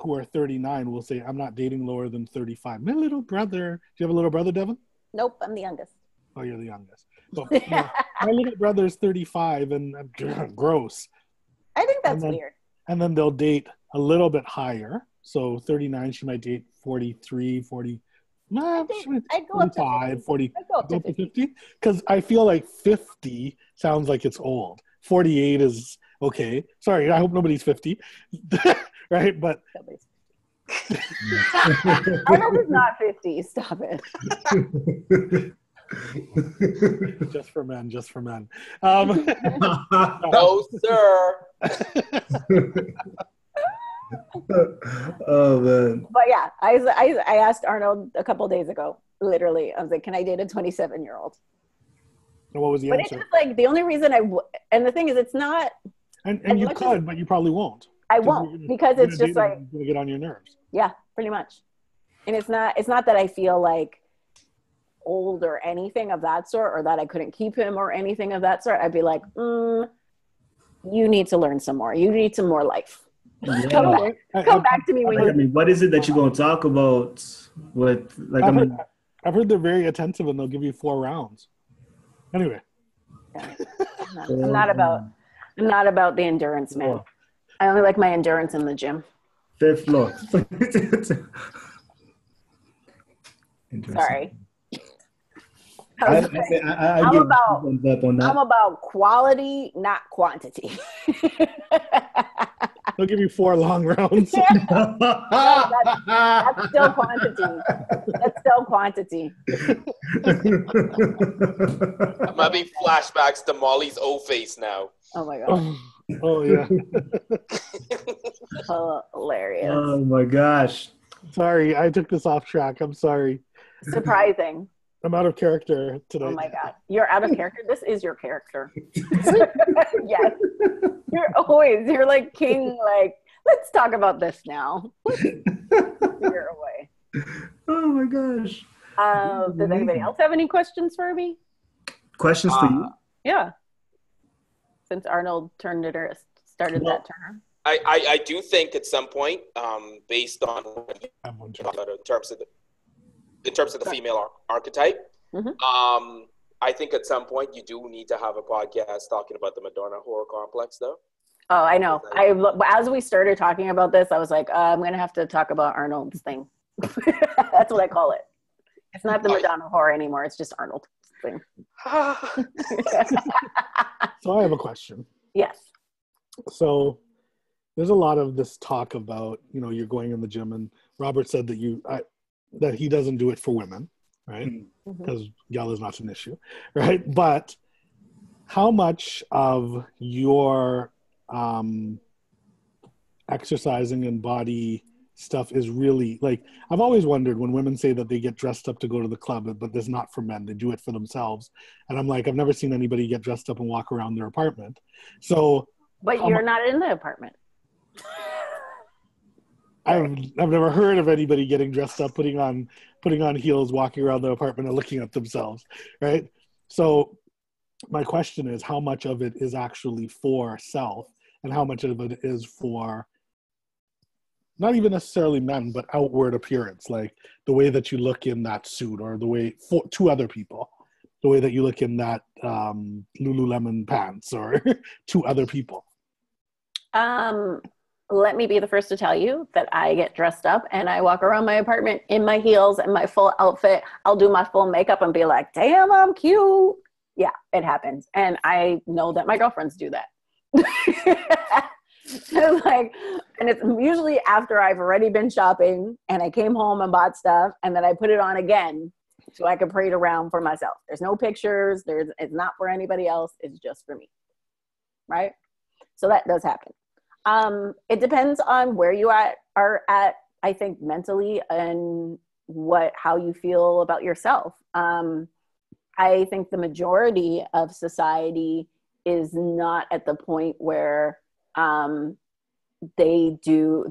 who are 39 will say, I'm not dating lower than 35. My little brother. Do you have a little brother, Devon? Nope, I'm the youngest. Oh, you're the youngest. But, my little brother is 35 and gross. I think that's weird. And then they'll date a little bit higher. So 39, she might date 43, 40. No, I'd go up to 45, 40. I'd go up to 50. Because I feel like 50 sounds like it's old. 48 is okay. Sorry, I hope nobody's 50. Right? But Arnold is not 50. Stop it. Just for men. No, sir. Oh man. But yeah, I asked Arnold a couple of days ago. Literally, I was like, "Can I date a 27-year-old?" And what was the answer? It's just like the only reason and the thing is, it's not. And you could, but you probably won't. I won't because it's just like it's gonna get on your nerves. Yeah, pretty much. And it's not that I feel like old or anything of that sort, or that I couldn't keep him or anything of that sort. I'd be like, you need to learn some more. You need some more life. Yeah. Come back to me when you. I mean, what is it that you're going to talk about with like? I've heard they're very attentive and they'll give you 4 rounds. Anyway, I'm not about the endurance, man. I only like my endurance in the gym. 5th floor. Sorry. I'm about quality, not quantity. They'll give you 4 long rounds. That's still quantity. That's still quantity. I'm having flashbacks to Molly's O-face now. Oh my god. Oh yeah. Hilarious. Oh my gosh. Sorry, I took this off track. I'm sorry. Surprising. I'm out of character today. Oh my God. You're out of character? This is your character. Yes. You're like king, like, let's talk about this now. You're away. Oh my gosh. Does anybody else have any questions for me? Questions for you? Yeah. Since Arnold started that term. I do think at some point, based on in terms of the female archetype, I think at some point you do need to have a podcast talking about the Madonna horror complex, though. Oh, I know. As we started talking about this, I was like, I'm going to have to talk about Arnold's thing. That's what I call it. It's not the Madonna horror anymore. It's just Arnold's thing. So I have a question. Yes. So there's a lot of this talk about, you're going in the gym, and Robert said that that he doesn't do it for women, right? Because gal is not an issue, right? But how much of your exercising and body stuff is really, like, I've always wondered when women say that they get dressed up to go to the club, but it's not for men, they do it for themselves. And I'm like, I've never seen anybody get dressed up and walk around their apartment. So, but you're not in the apartment. I've never heard of anybody getting dressed up, putting on heels, walking around the apartment and looking at themselves, right? So my question is, how much of it is actually for self, and how much of it is for not even necessarily men, but outward appearance, like the way that you look in that suit, or the way to other people, the way that you look in that Lululemon pants, or to other people. Let me be the first to tell you that I get dressed up and I walk around my apartment in my heels and my full outfit. I'll do my full makeup and be like, damn, I'm cute. Yeah, it happens. And I know that my girlfriends do that. And it's usually after I've already been shopping and I came home and bought stuff, and then I put it on again so I can parade around for myself. There's no pictures. It's not for anybody else. It's just for me. Right? So that does happen. It depends on where you are at, I think, mentally, and how you feel about yourself. I think the majority of society is not at the point where they do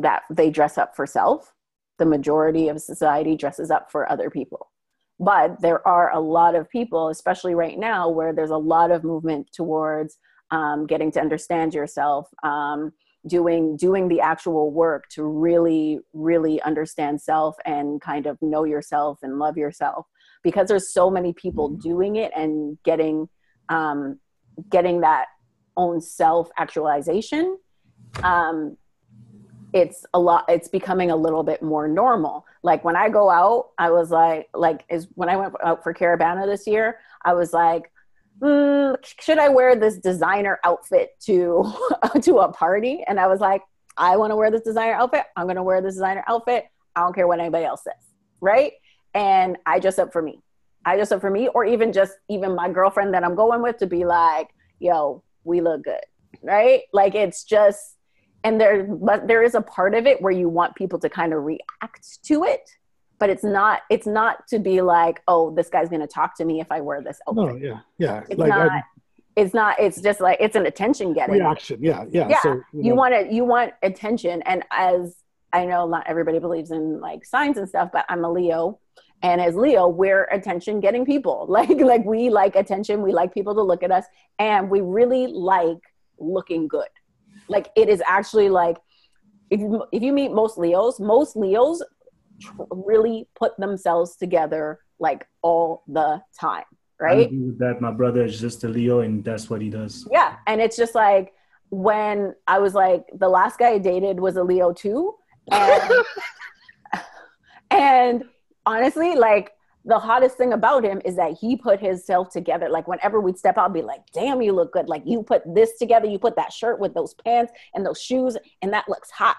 that. They dress up for self. The majority of society dresses up for other people. But there are a lot of people, especially right now, where there's a lot of movement towards getting to understand yourself, doing the actual work to really, really understand self and kind of know yourself and love yourself, because there's so many people doing it and getting that own self actualization. It's becoming a little bit more normal. Like when I go out, I was when I went out for Caravana this year, I was like, should I wear this designer outfit to a party? And I was like, I want to wear this designer outfit. I'm going to wear this designer outfit. I don't care what anybody else says. Right. And I dress up for me. Or even my girlfriend that I'm going with to be like, yo, we look good. Right. Like it's just, but there is a part of it where you want people to kind of react to it. But it's not to be like, oh, this guy's going to talk to me if I wear this outfit. No, yeah. It's just like, it's an attention getting. Reaction, yeah. So, you want attention. And as I know, not everybody believes in like signs and stuff, but I'm a Leo. And as Leo, we're attention getting people. Like we like attention. We like people to look at us. And we really like looking good. Like it is actually like, if you meet most Leos really put themselves together like all the time, right? I agree with that. My brother is just a Leo, and that's what he does. Yeah, and it's just like when I was like, the last guy I dated was a Leo too, and honestly, like the hottest thing about him is that he put himself together. Like whenever we'd step out, I'd be like, damn, you look good. Like you put this together, you put that shirt with those pants and those shoes, and that looks hot.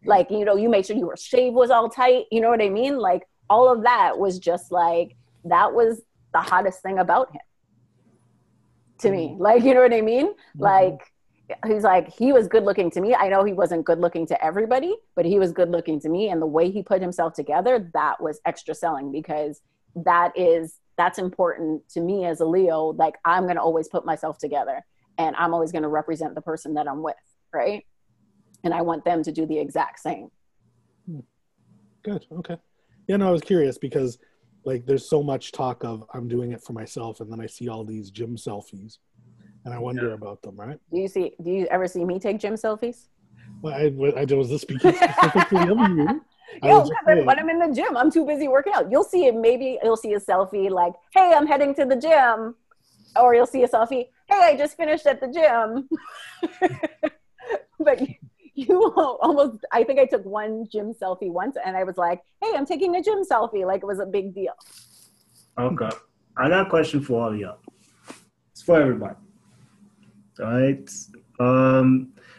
Like, you made sure your shave was all tight. You know what I mean? Like all of that was just like, that was the hottest thing about him to me. Like, you know what I mean? Mm-hmm. Like, he's like, he was good looking to me. I know he wasn't good looking to everybody, but he was good looking to me. And the way he put himself together, that was extra selling, because that's important to me as a Leo. Like, I'm going to always put myself together, and I'm always going to represent the person that I'm with. Right. And I want them to do the exact same. Good. Okay. Yeah, no, I was curious because like there's so much talk of I'm doing it for myself, and then I see all these gym selfies and I wonder about them, right? Do you ever see me take gym selfies? Well, I was speaking specifically of you. Yo, because when I'm in the gym, I'm too busy working out. You'll see a selfie like, hey, I'm heading to the gym. Or you'll see a selfie, hey, I just finished at the gym. But you almost, I think I took one gym selfie once, and I was like, hey, I'm taking a gym selfie. Like, it was a big deal. Okay. I got a question for all of y'all. It's for everybody. All right.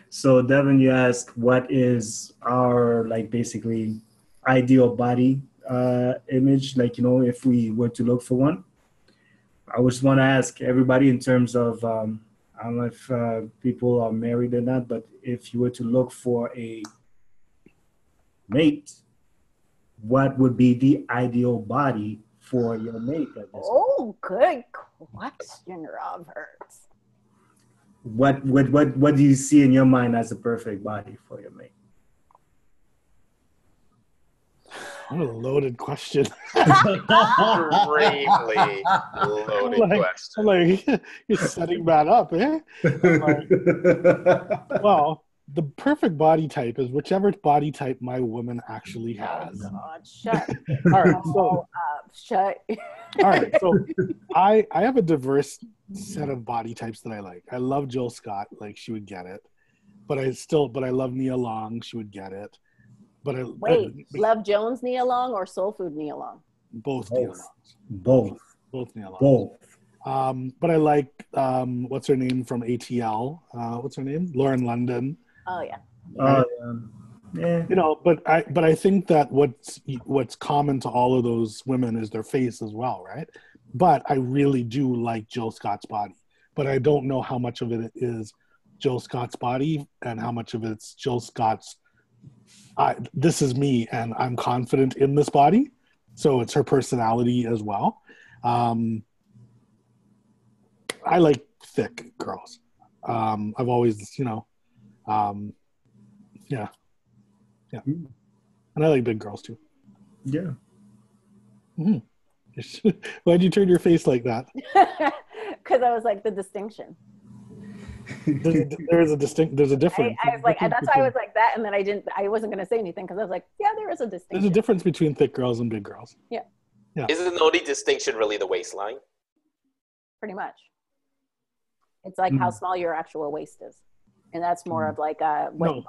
So Devon, you asked what is our like basically ideal body image, like, you know, if we were to look for one. I just want to ask everybody in terms of I don't know if people are married or not, but if you were to look for a mate, what would be the ideal body for your mate? Oh, good question, Robert. What do you see in your mind as a perfect body for your mate? What a loaded question. Extremely loaded question. Like, you're setting that up, eh? Well, the perfect body type is whichever body type my woman actually has. Oh, God, shut. All right, so shut. all right, so I have a diverse set of body types that I like. I love Jill Scott, like she would get it, but I love Nia Long, she would get it. But Love Jones Nia Long or Soul Food Nia Long? Both Nia Longs. Both Nia Longs. Both. But I like what's her name from ATL? What's her name? Lauren London. Oh yeah. Right? Yeah. You know, but I think that what's common to all of those women is their face as well, right? But I really do like Jill Scott's body. But I don't know how much of it is Jill Scott's body and how much of it's Jill Scott's this is me and I'm confident in this body. So it's her personality as well. I like thick girls. I've always, you know, yeah. And I like big girls too. Yeah. Mm-hmm. Why'd you turn your face like that? Because I was like, the distinction. There's a difference. I was like, that's why I was like that, and then I wasn't going to say anything because I was like, yeah, there is a distinction. There's a difference between thick girls and big girls. Yeah. Isn't the only distinction really the waistline? Pretty much. It's like how small your actual waist is, and that's more of like what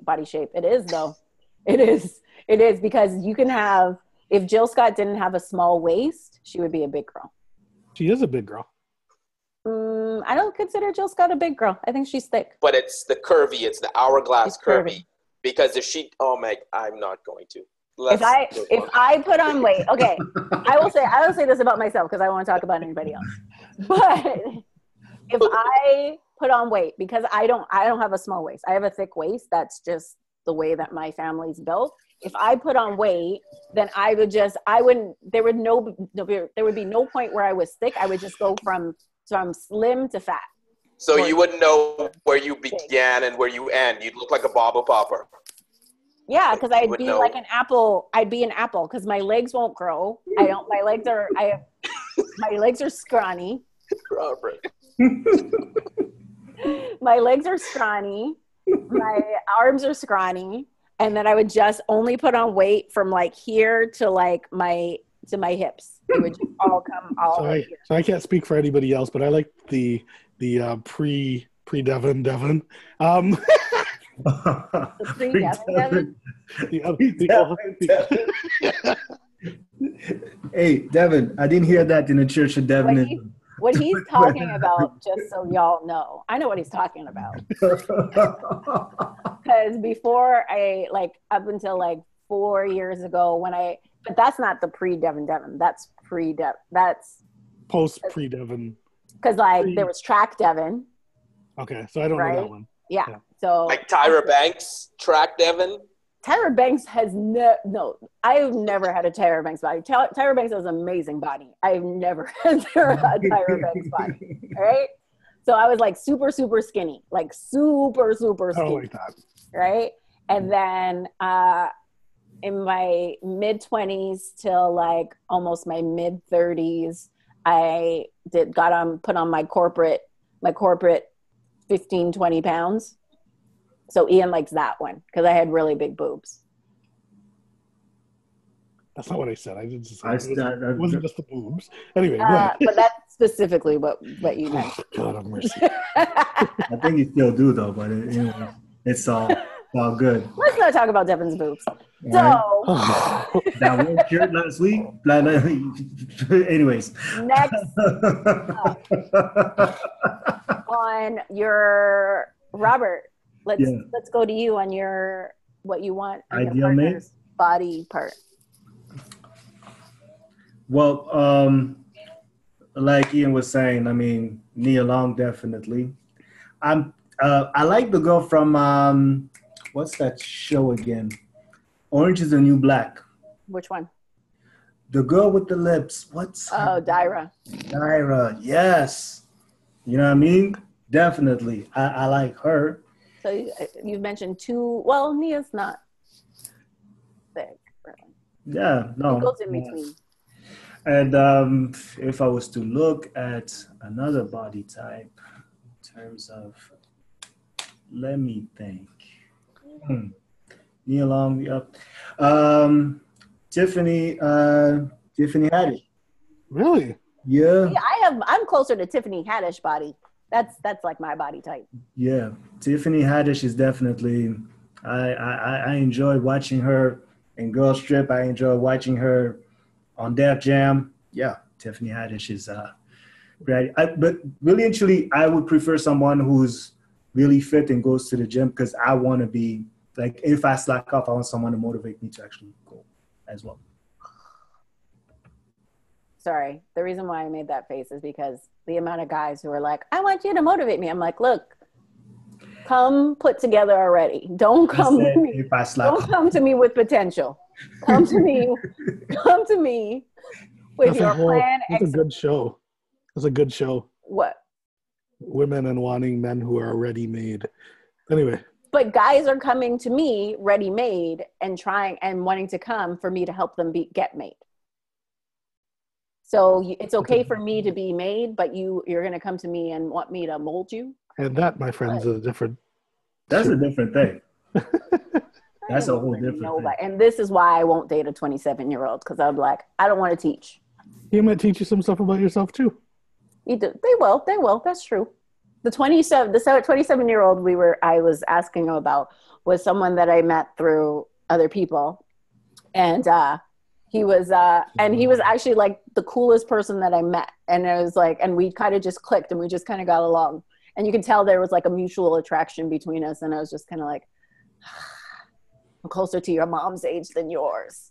body shape. It is though. It is because you can have, if Jill Scott didn't have a small waist, she would be a big girl. She is a big girl. I don't consider Jill Scott a big girl. I think she's thick. But it's the curvy, it's the hourglass curvy. Because if she, I'm not going to. If I put on weight, okay, I will say this about myself because I won't talk about anybody else. But if I put on weight, because I don't have a small waist, I have a thick waist. That's just the way that my family's built. If I put on weight, then there would be no point where I was thick. I would just go from slim to fat. So you wouldn't know where you began and where you end. You'd look like a bobble popper. Yeah, because I'd be like an apple. I'd be an apple because my legs won't grow. My legs are scrawny. Robert. My legs are scrawny. My arms are scrawny. And then I would just only put on weight from like here to like my hips. It would just all come all over here. So I can't speak for anybody else, but I like the pre Devon. The Devon. Hey, Devon, I didn't hear that in the Church of Devon. What he's talking about, just so y'all know, I know what he's talking about. Because before up until like 4 years ago but that's not the pre-Devon, that's pre-Devon, that's post pre-Devon. Because there was track Devon. Okay, so I don't know that one. Yeah. So like Tyra Banks, track Devon. Tyra Banks has no. I've never had a Tyra Banks body. Tyra Banks has an amazing body. I've never had a Tyra Banks body. All right. So I was like super, super skinny, like super, super I don't skinny. like that. Right. And then in my mid-20s till like almost my mid-30s, I put on my corporate 15, 20 pounds. So Ian likes that one because I had really big boobs. That's not what I said. I didn't say it wasn't just the boobs. Anyway, go ahead. But that's specifically what you meant. Oh, God have mercy. I think you still do though, but it's all good. Let's not talk about Devon's boobs. All So that one shirt last week. Anyways, next on your Robert, let's go to you on your what you want on your ideal mate body part. Well, like Ian was saying, I mean, Nia Long definitely. I like the girl from what's that show again? Orange is the New Black. Which one? The girl with the lips. Dyra. Dyra, yes. You know what I mean? Definitely. I like her. So you've mentioned two. Well, Nia's not big, really. Yeah, no. It goes in between. And if I was to look at another body type in terms of, let me think. Nia Long, yep. Tiffany Haddish. Really? Yeah. I'm closer to Tiffany Haddish body. That's like my body type. Yeah, Tiffany Haddish is definitely. I enjoy watching her in Girls Trip. I enjoy watching her on Def Jam. Yeah, Tiffany Haddish is great. But really, actually, I would prefer someone who's really fit and goes to the gym because I want to be like, if I slack off, I want someone to motivate me to actually go as well. Sorry, the reason why I made that face is because the amount of guys who are like, I want you to motivate me. I'm like, look, come put together already. Don't come to me. If I slack Don't come to me with potential. Come to me with your plan. That's a good show. That's a good show. What? Women and wanting men who are already made. Anyway. But guys are coming to me ready made and trying and wanting to come for me to help them get made. So it's okay for me to be made, but you're going to come to me and want me to mold you. And that, my friends, is a different. That's a different thing. That's a whole different thing. And this is why I won't date a 27-year-old because I'm like, I don't want to teach. He might teach you some stuff about yourself too. They will. That's true. The 27-year-old I was asking about was someone that I met through other people, and he was actually like the coolest person that I met, and it was like, and we kind of just clicked and we just kind of got along, and you could tell there was like a mutual attraction between us, and I was just kind of like, I'm closer to your mom's age than yours.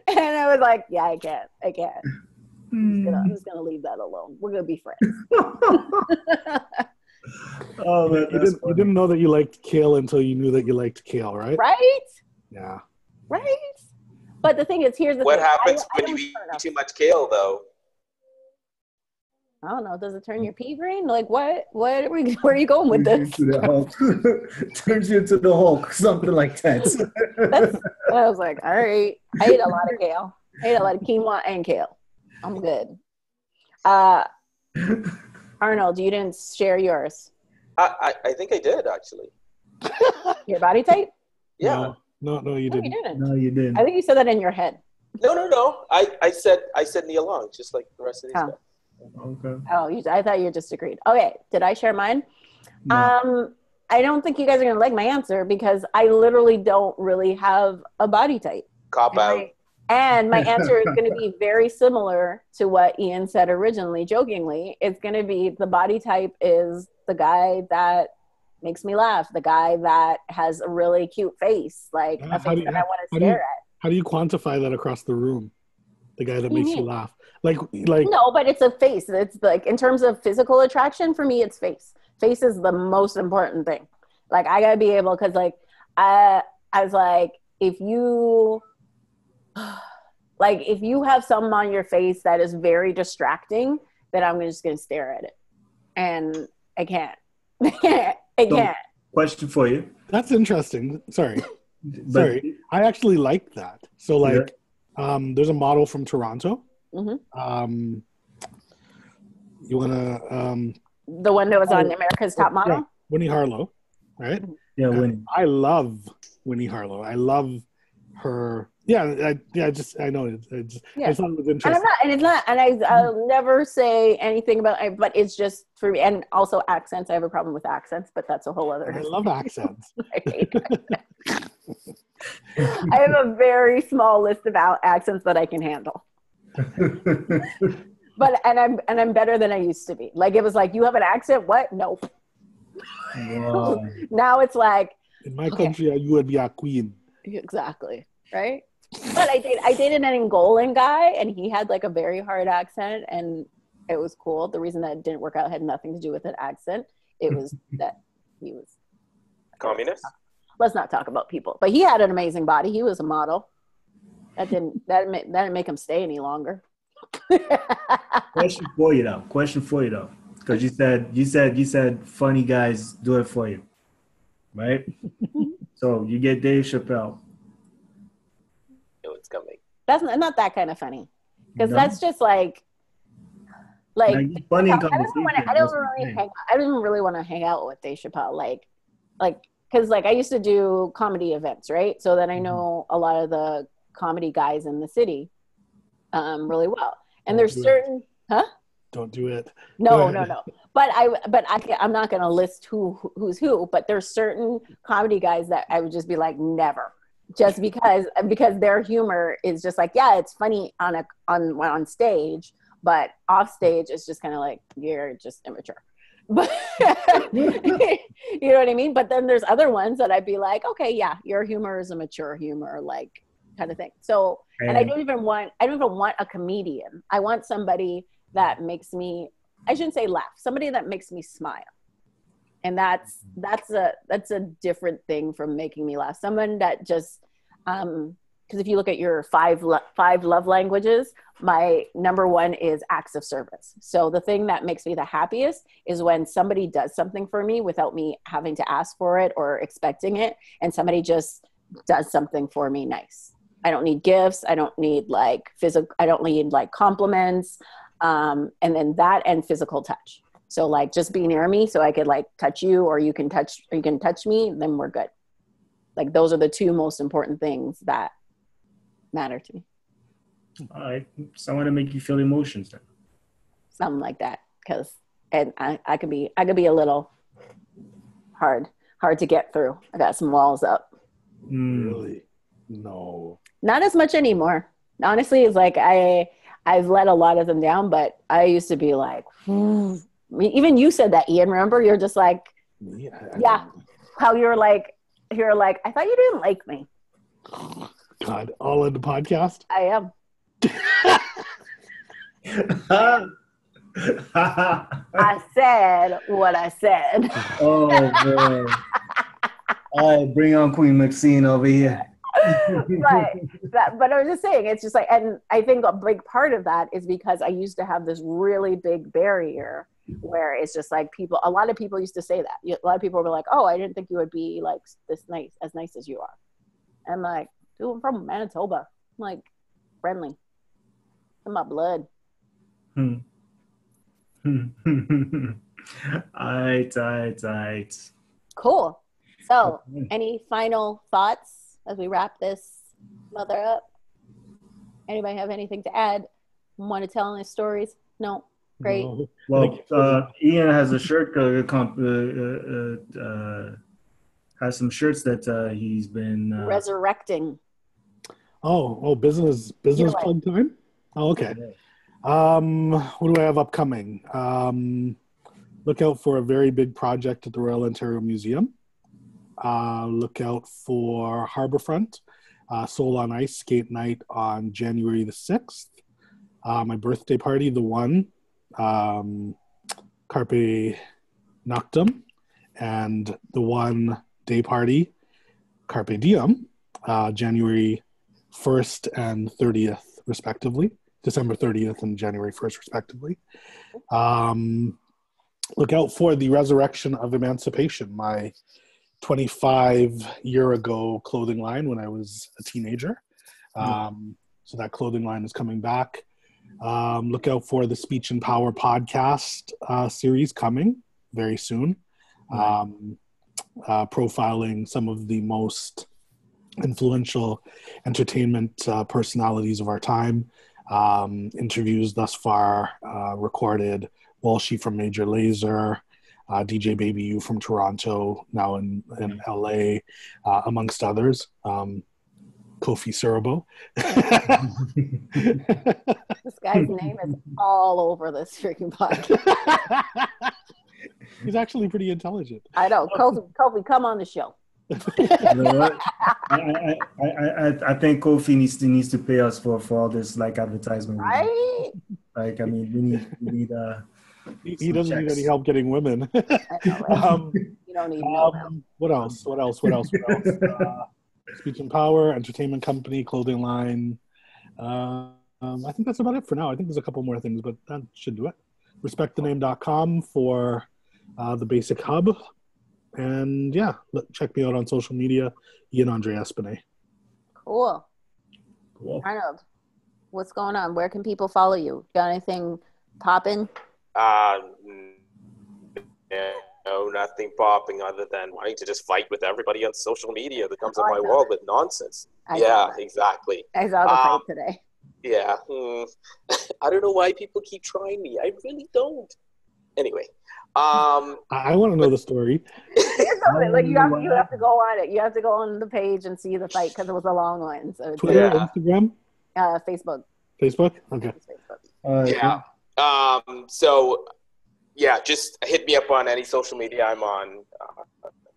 And I was like, yeah, I can't. I'm just gonna leave that alone. We're gonna be friends. Oh man, you didn't know that you liked kale until you knew that you liked kale, right? Right? Yeah. Right? But the thing is, here's the thing. What happens when you eat too much kale, though? I don't know. Does it turn your pea brain? Like what? Where are you going with this? Turns you into the Hulk, something like that. I was like, all right. I ate a lot of kale. I ate a lot of quinoa and kale. I'm good. Arnold, you didn't share yours. I think I did, actually. Your body type? Yeah. No, you didn't. No, you didn't. I think you said that in your head. No. I said Nia Long, just like the rest of these guys. Okay. Oh, I thought you just agreed. Okay, did I share mine? No. I don't think you guys are gonna like my answer because I literally don't really have a body type. Cop out. And my answer is going to be very similar to what Ian said originally, jokingly. It's going to be the body type is the guy that makes me laugh, the guy that has a really cute face, like a face that I want to stare at. How do you quantify that across the room? The guy that makes you laugh, like no, but it's a face. It's like in terms of physical attraction for me, it's face. Face is the most important thing. Like I gotta be able, because like I was like, if you have something on your face that is very distracting, then I'm just gonna stare at it, and I can't. I can't. Question for you. That's interesting. Sorry. But, I actually like that. So like, there's a model from Toronto. Mm-hmm. You wanna The one that was on America's Top Model? Yeah, Winnie Harlow, right? yeah, Winnie. I love Winnie Harlow. I love her. Yeah, I know it. I thought it was interesting. I'll never say anything about it, but it's just for me. And also accents. I have a problem with accents, but that's a whole other. I love accents. I have a very small list of accents that I can handle. But I'm better than I used to be. Like it was like, you have an accent? What? Nope. Wow. Now it's like, in my country, you would be a queen. Exactly. Right. But I dated an Angolan guy, and he had like a very hard accent, and it was cool. The reason that it didn't work out had nothing to do with an accent. It was that he was communist. Let's not talk about people. But he had an amazing body. He was a model. That didn't make him stay any longer. Question for you though. Because you said funny guys do it for you, right? So you get Dave Chappelle. It's coming. That's not that kind of funny, because that's just like funny. I don't really want to hang out with Dave Chappelle, like because like I used to do comedy events, right? So then I know a lot of the comedy guys in the city really well, and there's certain Don't do it. No. But I'm not going to list who's who, but there's certain comedy guys that I would just be like, never. Just because their humor is just like, yeah, it's funny on stage, but off stage it's just kind of like, you're just immature. But you know what I mean? But then there's other ones that I'd be like, okay, yeah, your humor is a mature humor, like kind of thing. So, and I don't even want a comedian. I want somebody that makes me, I shouldn't say laugh, somebody that makes me smile. And that's a different thing from making me laugh. Someone that just, because if you look at your five love languages, my number one is acts of service. So the thing that makes me the happiest is when somebody does something for me without me having to ask for it or expecting it, and somebody just does something for me nice. I don't need gifts. I don't need like I don't need like compliments. And then that and physical touch. So like just be near me so I could like touch you, or you can touch me, then we're good. Like those are the two most important things that matter to me. All right. Someone to make you feel emotions then. Something like that. And I could be a little hard to get through. I got some walls up. Really? No. Not as much anymore. Honestly, it's like I've let a lot of them down, but I used to be like, even you said that, Ian, remember? You're just like, yeah, how you're like, I thought you didn't like me. God, all in the podcast? I am. I said what I said. Oh, man. All right, bring on Queen Maxine over here. Right. But I was just saying, it's just like, and I think a big part of that is because I used to have this really big barrier where it's just like a lot of people used to say that. A lot of people were like, oh, I didn't think you would be like this nice as you are. And I'm like, dude, I'm from Manitoba. I'm like friendly. In my blood. Aight. Cool. So, any final thoughts as we wrap this mother up? Anybody have anything to add? Want to tell any stories? No. Great. No. Well, Ian has a shirt. Has some shirts that he's been resurrecting. Oh, business plug time. Oh, okay. What do I have upcoming? Look out for a very big project at the Royal Ontario Museum. Look out for Harbourfront, Soul on Ice skate night on January the 6th. My birthday party, the one, Carpe Noctem. and the one day party, Carpe Diem, January 1st and 30th, respectively. December 30th and January 1st, respectively. Look out for the Resurrection of Emancipation, my 25-year-ago clothing line when I was a teenager. So that clothing line is coming back. Look out for the Speech and Power podcast series coming very soon. Profiling some of the most influential entertainment personalities of our time. Interviews thus far recorded: Walshy from Major Lazer, DJ Baby U from Toronto, now in LA, amongst others. Kofi Siriboe. This guy's name is all over this freaking podcast. He's actually pretty intelligent. I know. Kofi, come on the show. You know what? I think Kofi needs to pay us for all this like advertisement. Right? Like, I mean, we need he doesn't checks. need any help getting women. I know, right? You don't need no help. What else? Speech and Power, entertainment company, clothing line. I think that's about it for now. I think there's a couple more things, but that should do it. RespectTheName.com for the basic hub. And yeah, check me out on social media, Andre Espinet. Cool. Arnold, what's going on? Where can people follow you? Got anything popping? No, nothing popping other than wanting to just fight with everybody on social media that comes in my world with nonsense. Exactly. I saw the fight today. Yeah. I don't know why people keep trying me. I really don't. Anyway. I want to know the story. Like you have to go on it. You have to go on the page and see the fight because it was a long one. So Twitter, Instagram, Facebook. Facebook. Okay. Yeah. So, yeah, just hit me up on any social media. I'm on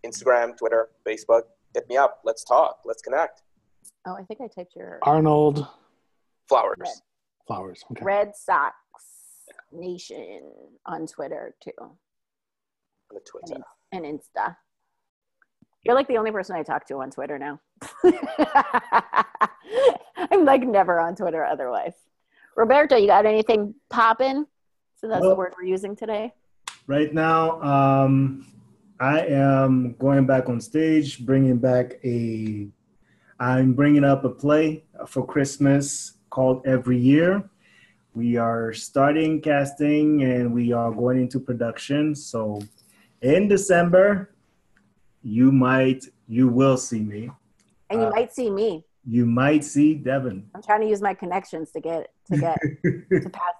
Instagram, Twitter, Facebook. Hit me up. Let's talk. Let's connect. Oh, I think I typed your Arnold Flowers. Flowers. Okay. Red Sox Nation on Twitter too. On the Twitter. And Insta. You're like the only person I talk to on Twitter now. I'm like never on Twitter otherwise. Roberto, you got anything popping? So that's the word we're using today. Right now, I am going back on stage, I'm bringing up a play for Christmas called Every Year. We are starting casting and we are going into production. So in December, you will see me. And you might see me. You might see Devon. I'm trying to use my connections to get to pass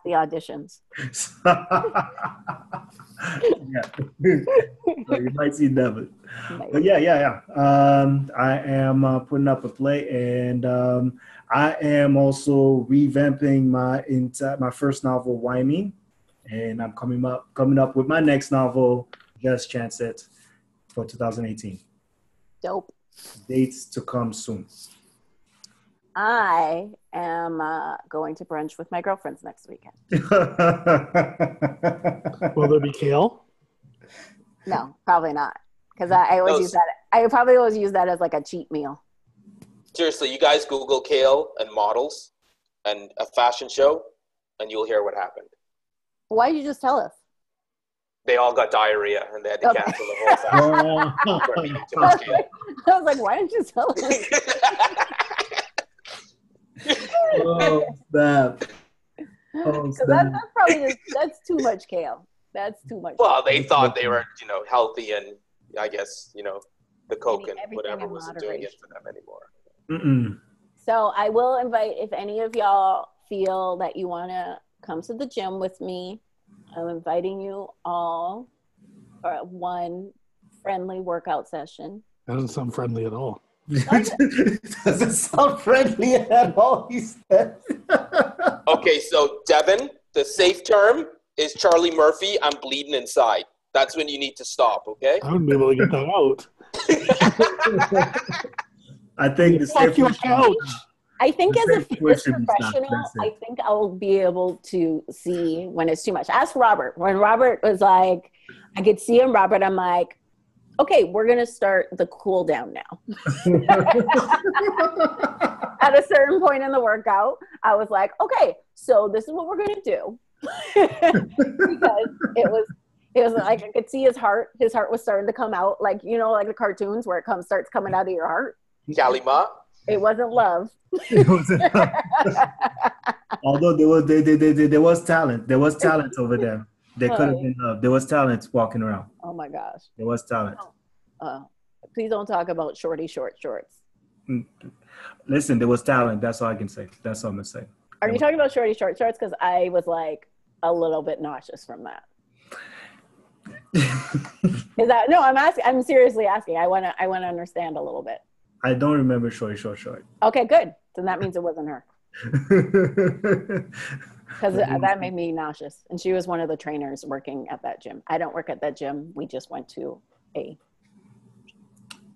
the auditions. Yeah. So you might see Devon. But yeah. I am putting up a play, and I am also revamping my first novel, Why Me, and I'm coming up with my next novel, Just Chance It, for 2018. Dope. Dates to come soon. I am going to brunch with my girlfriends next weekend. Will there be kale? No, probably not. Because I always use that. I probably always use that as like a cheat meal. Seriously, you guys Google kale and models and a fashion show, and you'll hear what happened. Why did you just tell us? They all got diarrhea, and they had to cancel the whole fashion for eating too much kale. I was like, why didn't you tell us? Oh, that. That's too much kale. That's too much. Well, they thought they were, healthy, and I guess, the Coke and whatever wasn't doing it for them anymore. Mm-mm. So I will invite, if any of y'all feel that you want to come to the gym with me, I'm inviting you all for one friendly workout session. That doesn't sound friendly at all. Doesn't sound friendly at all, he said. Okay, so Devon, the safe term is Charlie Murphy, I'm bleeding inside. That's when you need to stop, okay? I wouldn't be able to get that out. I think the Fuck your couch. I think as a fitness should be stopped, professional, that's it. I think I'll be able to see when it's too much. Ask Robert. When Robert was like, I could see him, Robert, I'm like, okay, we're going to start the cool down now. At a certain point in the workout, I was like, okay, so this is what we're going to do. Because it was like, I could see his heart was starting to come out, like, you know, like the cartoons where it starts coming out of your heart. Kalima. It wasn't love. It wasn't love. Although there was talent. There was talent over there. There could have been love. There was talent walking around. Oh my gosh. There was talent. Please don't talk about shorty short shorts. Listen, there was talent. That's all I can say. That's all I'm gonna say. Are you talking about shorty short shorts? Because I was like a little bit nauseous from that. Is that no? I'm seriously asking. I wanna understand a little bit. I don't remember shorty short short. Okay, good. Then that means it wasn't her. Because that made me nauseous. And she was one of the trainers working at that gym. I don't work at that gym. We just went to a.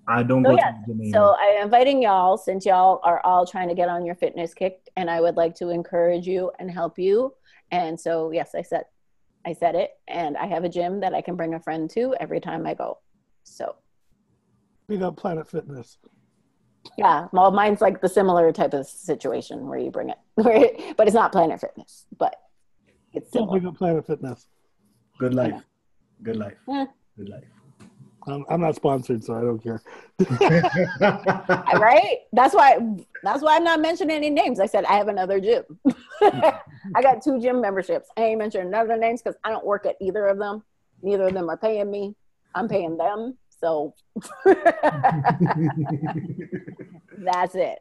I don't go to the gym anymore. So I'm inviting y'all, since y'all are all trying to get on your fitness kick, and I would like to encourage you and help you. And so, yes, I said it. And I have a gym that I can bring a friend to every time I go. So. We got Planet Fitness. Yeah, well, mine's like the similar type of situation where you bring it, but it's not Planet Fitness, but it's similar. Don't Planet Fitness. Good life. Good life. Yeah. Good life. I'm not sponsored, so I don't care. Right? That's why I'm not mentioning any names. I said I have another gym. I got 2 gym memberships. I ain't mentioning none of the names because I don't work at either of them. Neither of them are paying me. I'm paying them. So that's it.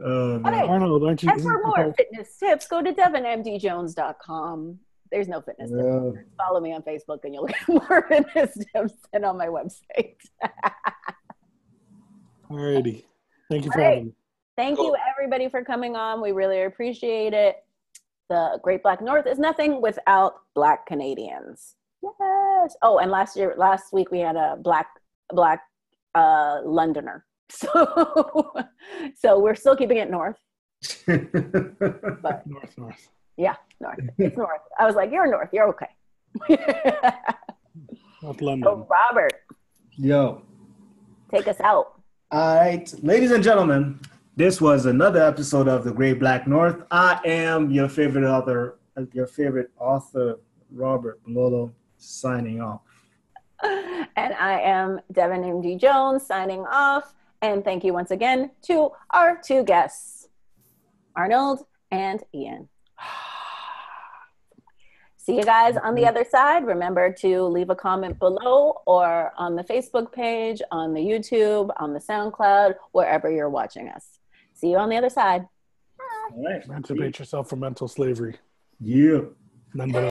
Oh, no. Okay. Arnold, aren't you? And for more fitness tips, go to devonmdjones.com. There's no fitness tips. Follow me on Facebook and you'll get more fitness tips than on my website. Alrighty. Thank you for having me. Thank you, everybody, for coming on. We really appreciate it. The Great Black North is nothing without Black Canadians. Yes. Oh, and last week we had a black Londoner. So we're still keeping it north. But North. Yeah, north. It's north. I was like, you're north. You're okay. North London. So Robert. Yo. Take us out. All right. Ladies and gentlemen, this was another episode of The Great Black North. I am your favorite author, Robert Mulolo, signing off. And I am Devon MD Jones, signing off. And thank you once again to our 2 guests, Arnold and Ian. See you guys on the other side. Remember to leave a comment below or on the Facebook page, on the YouTube, on the SoundCloud, wherever you're watching us. See you on the other side. All right. Emancipate yourself from mental slavery. Yeah. None but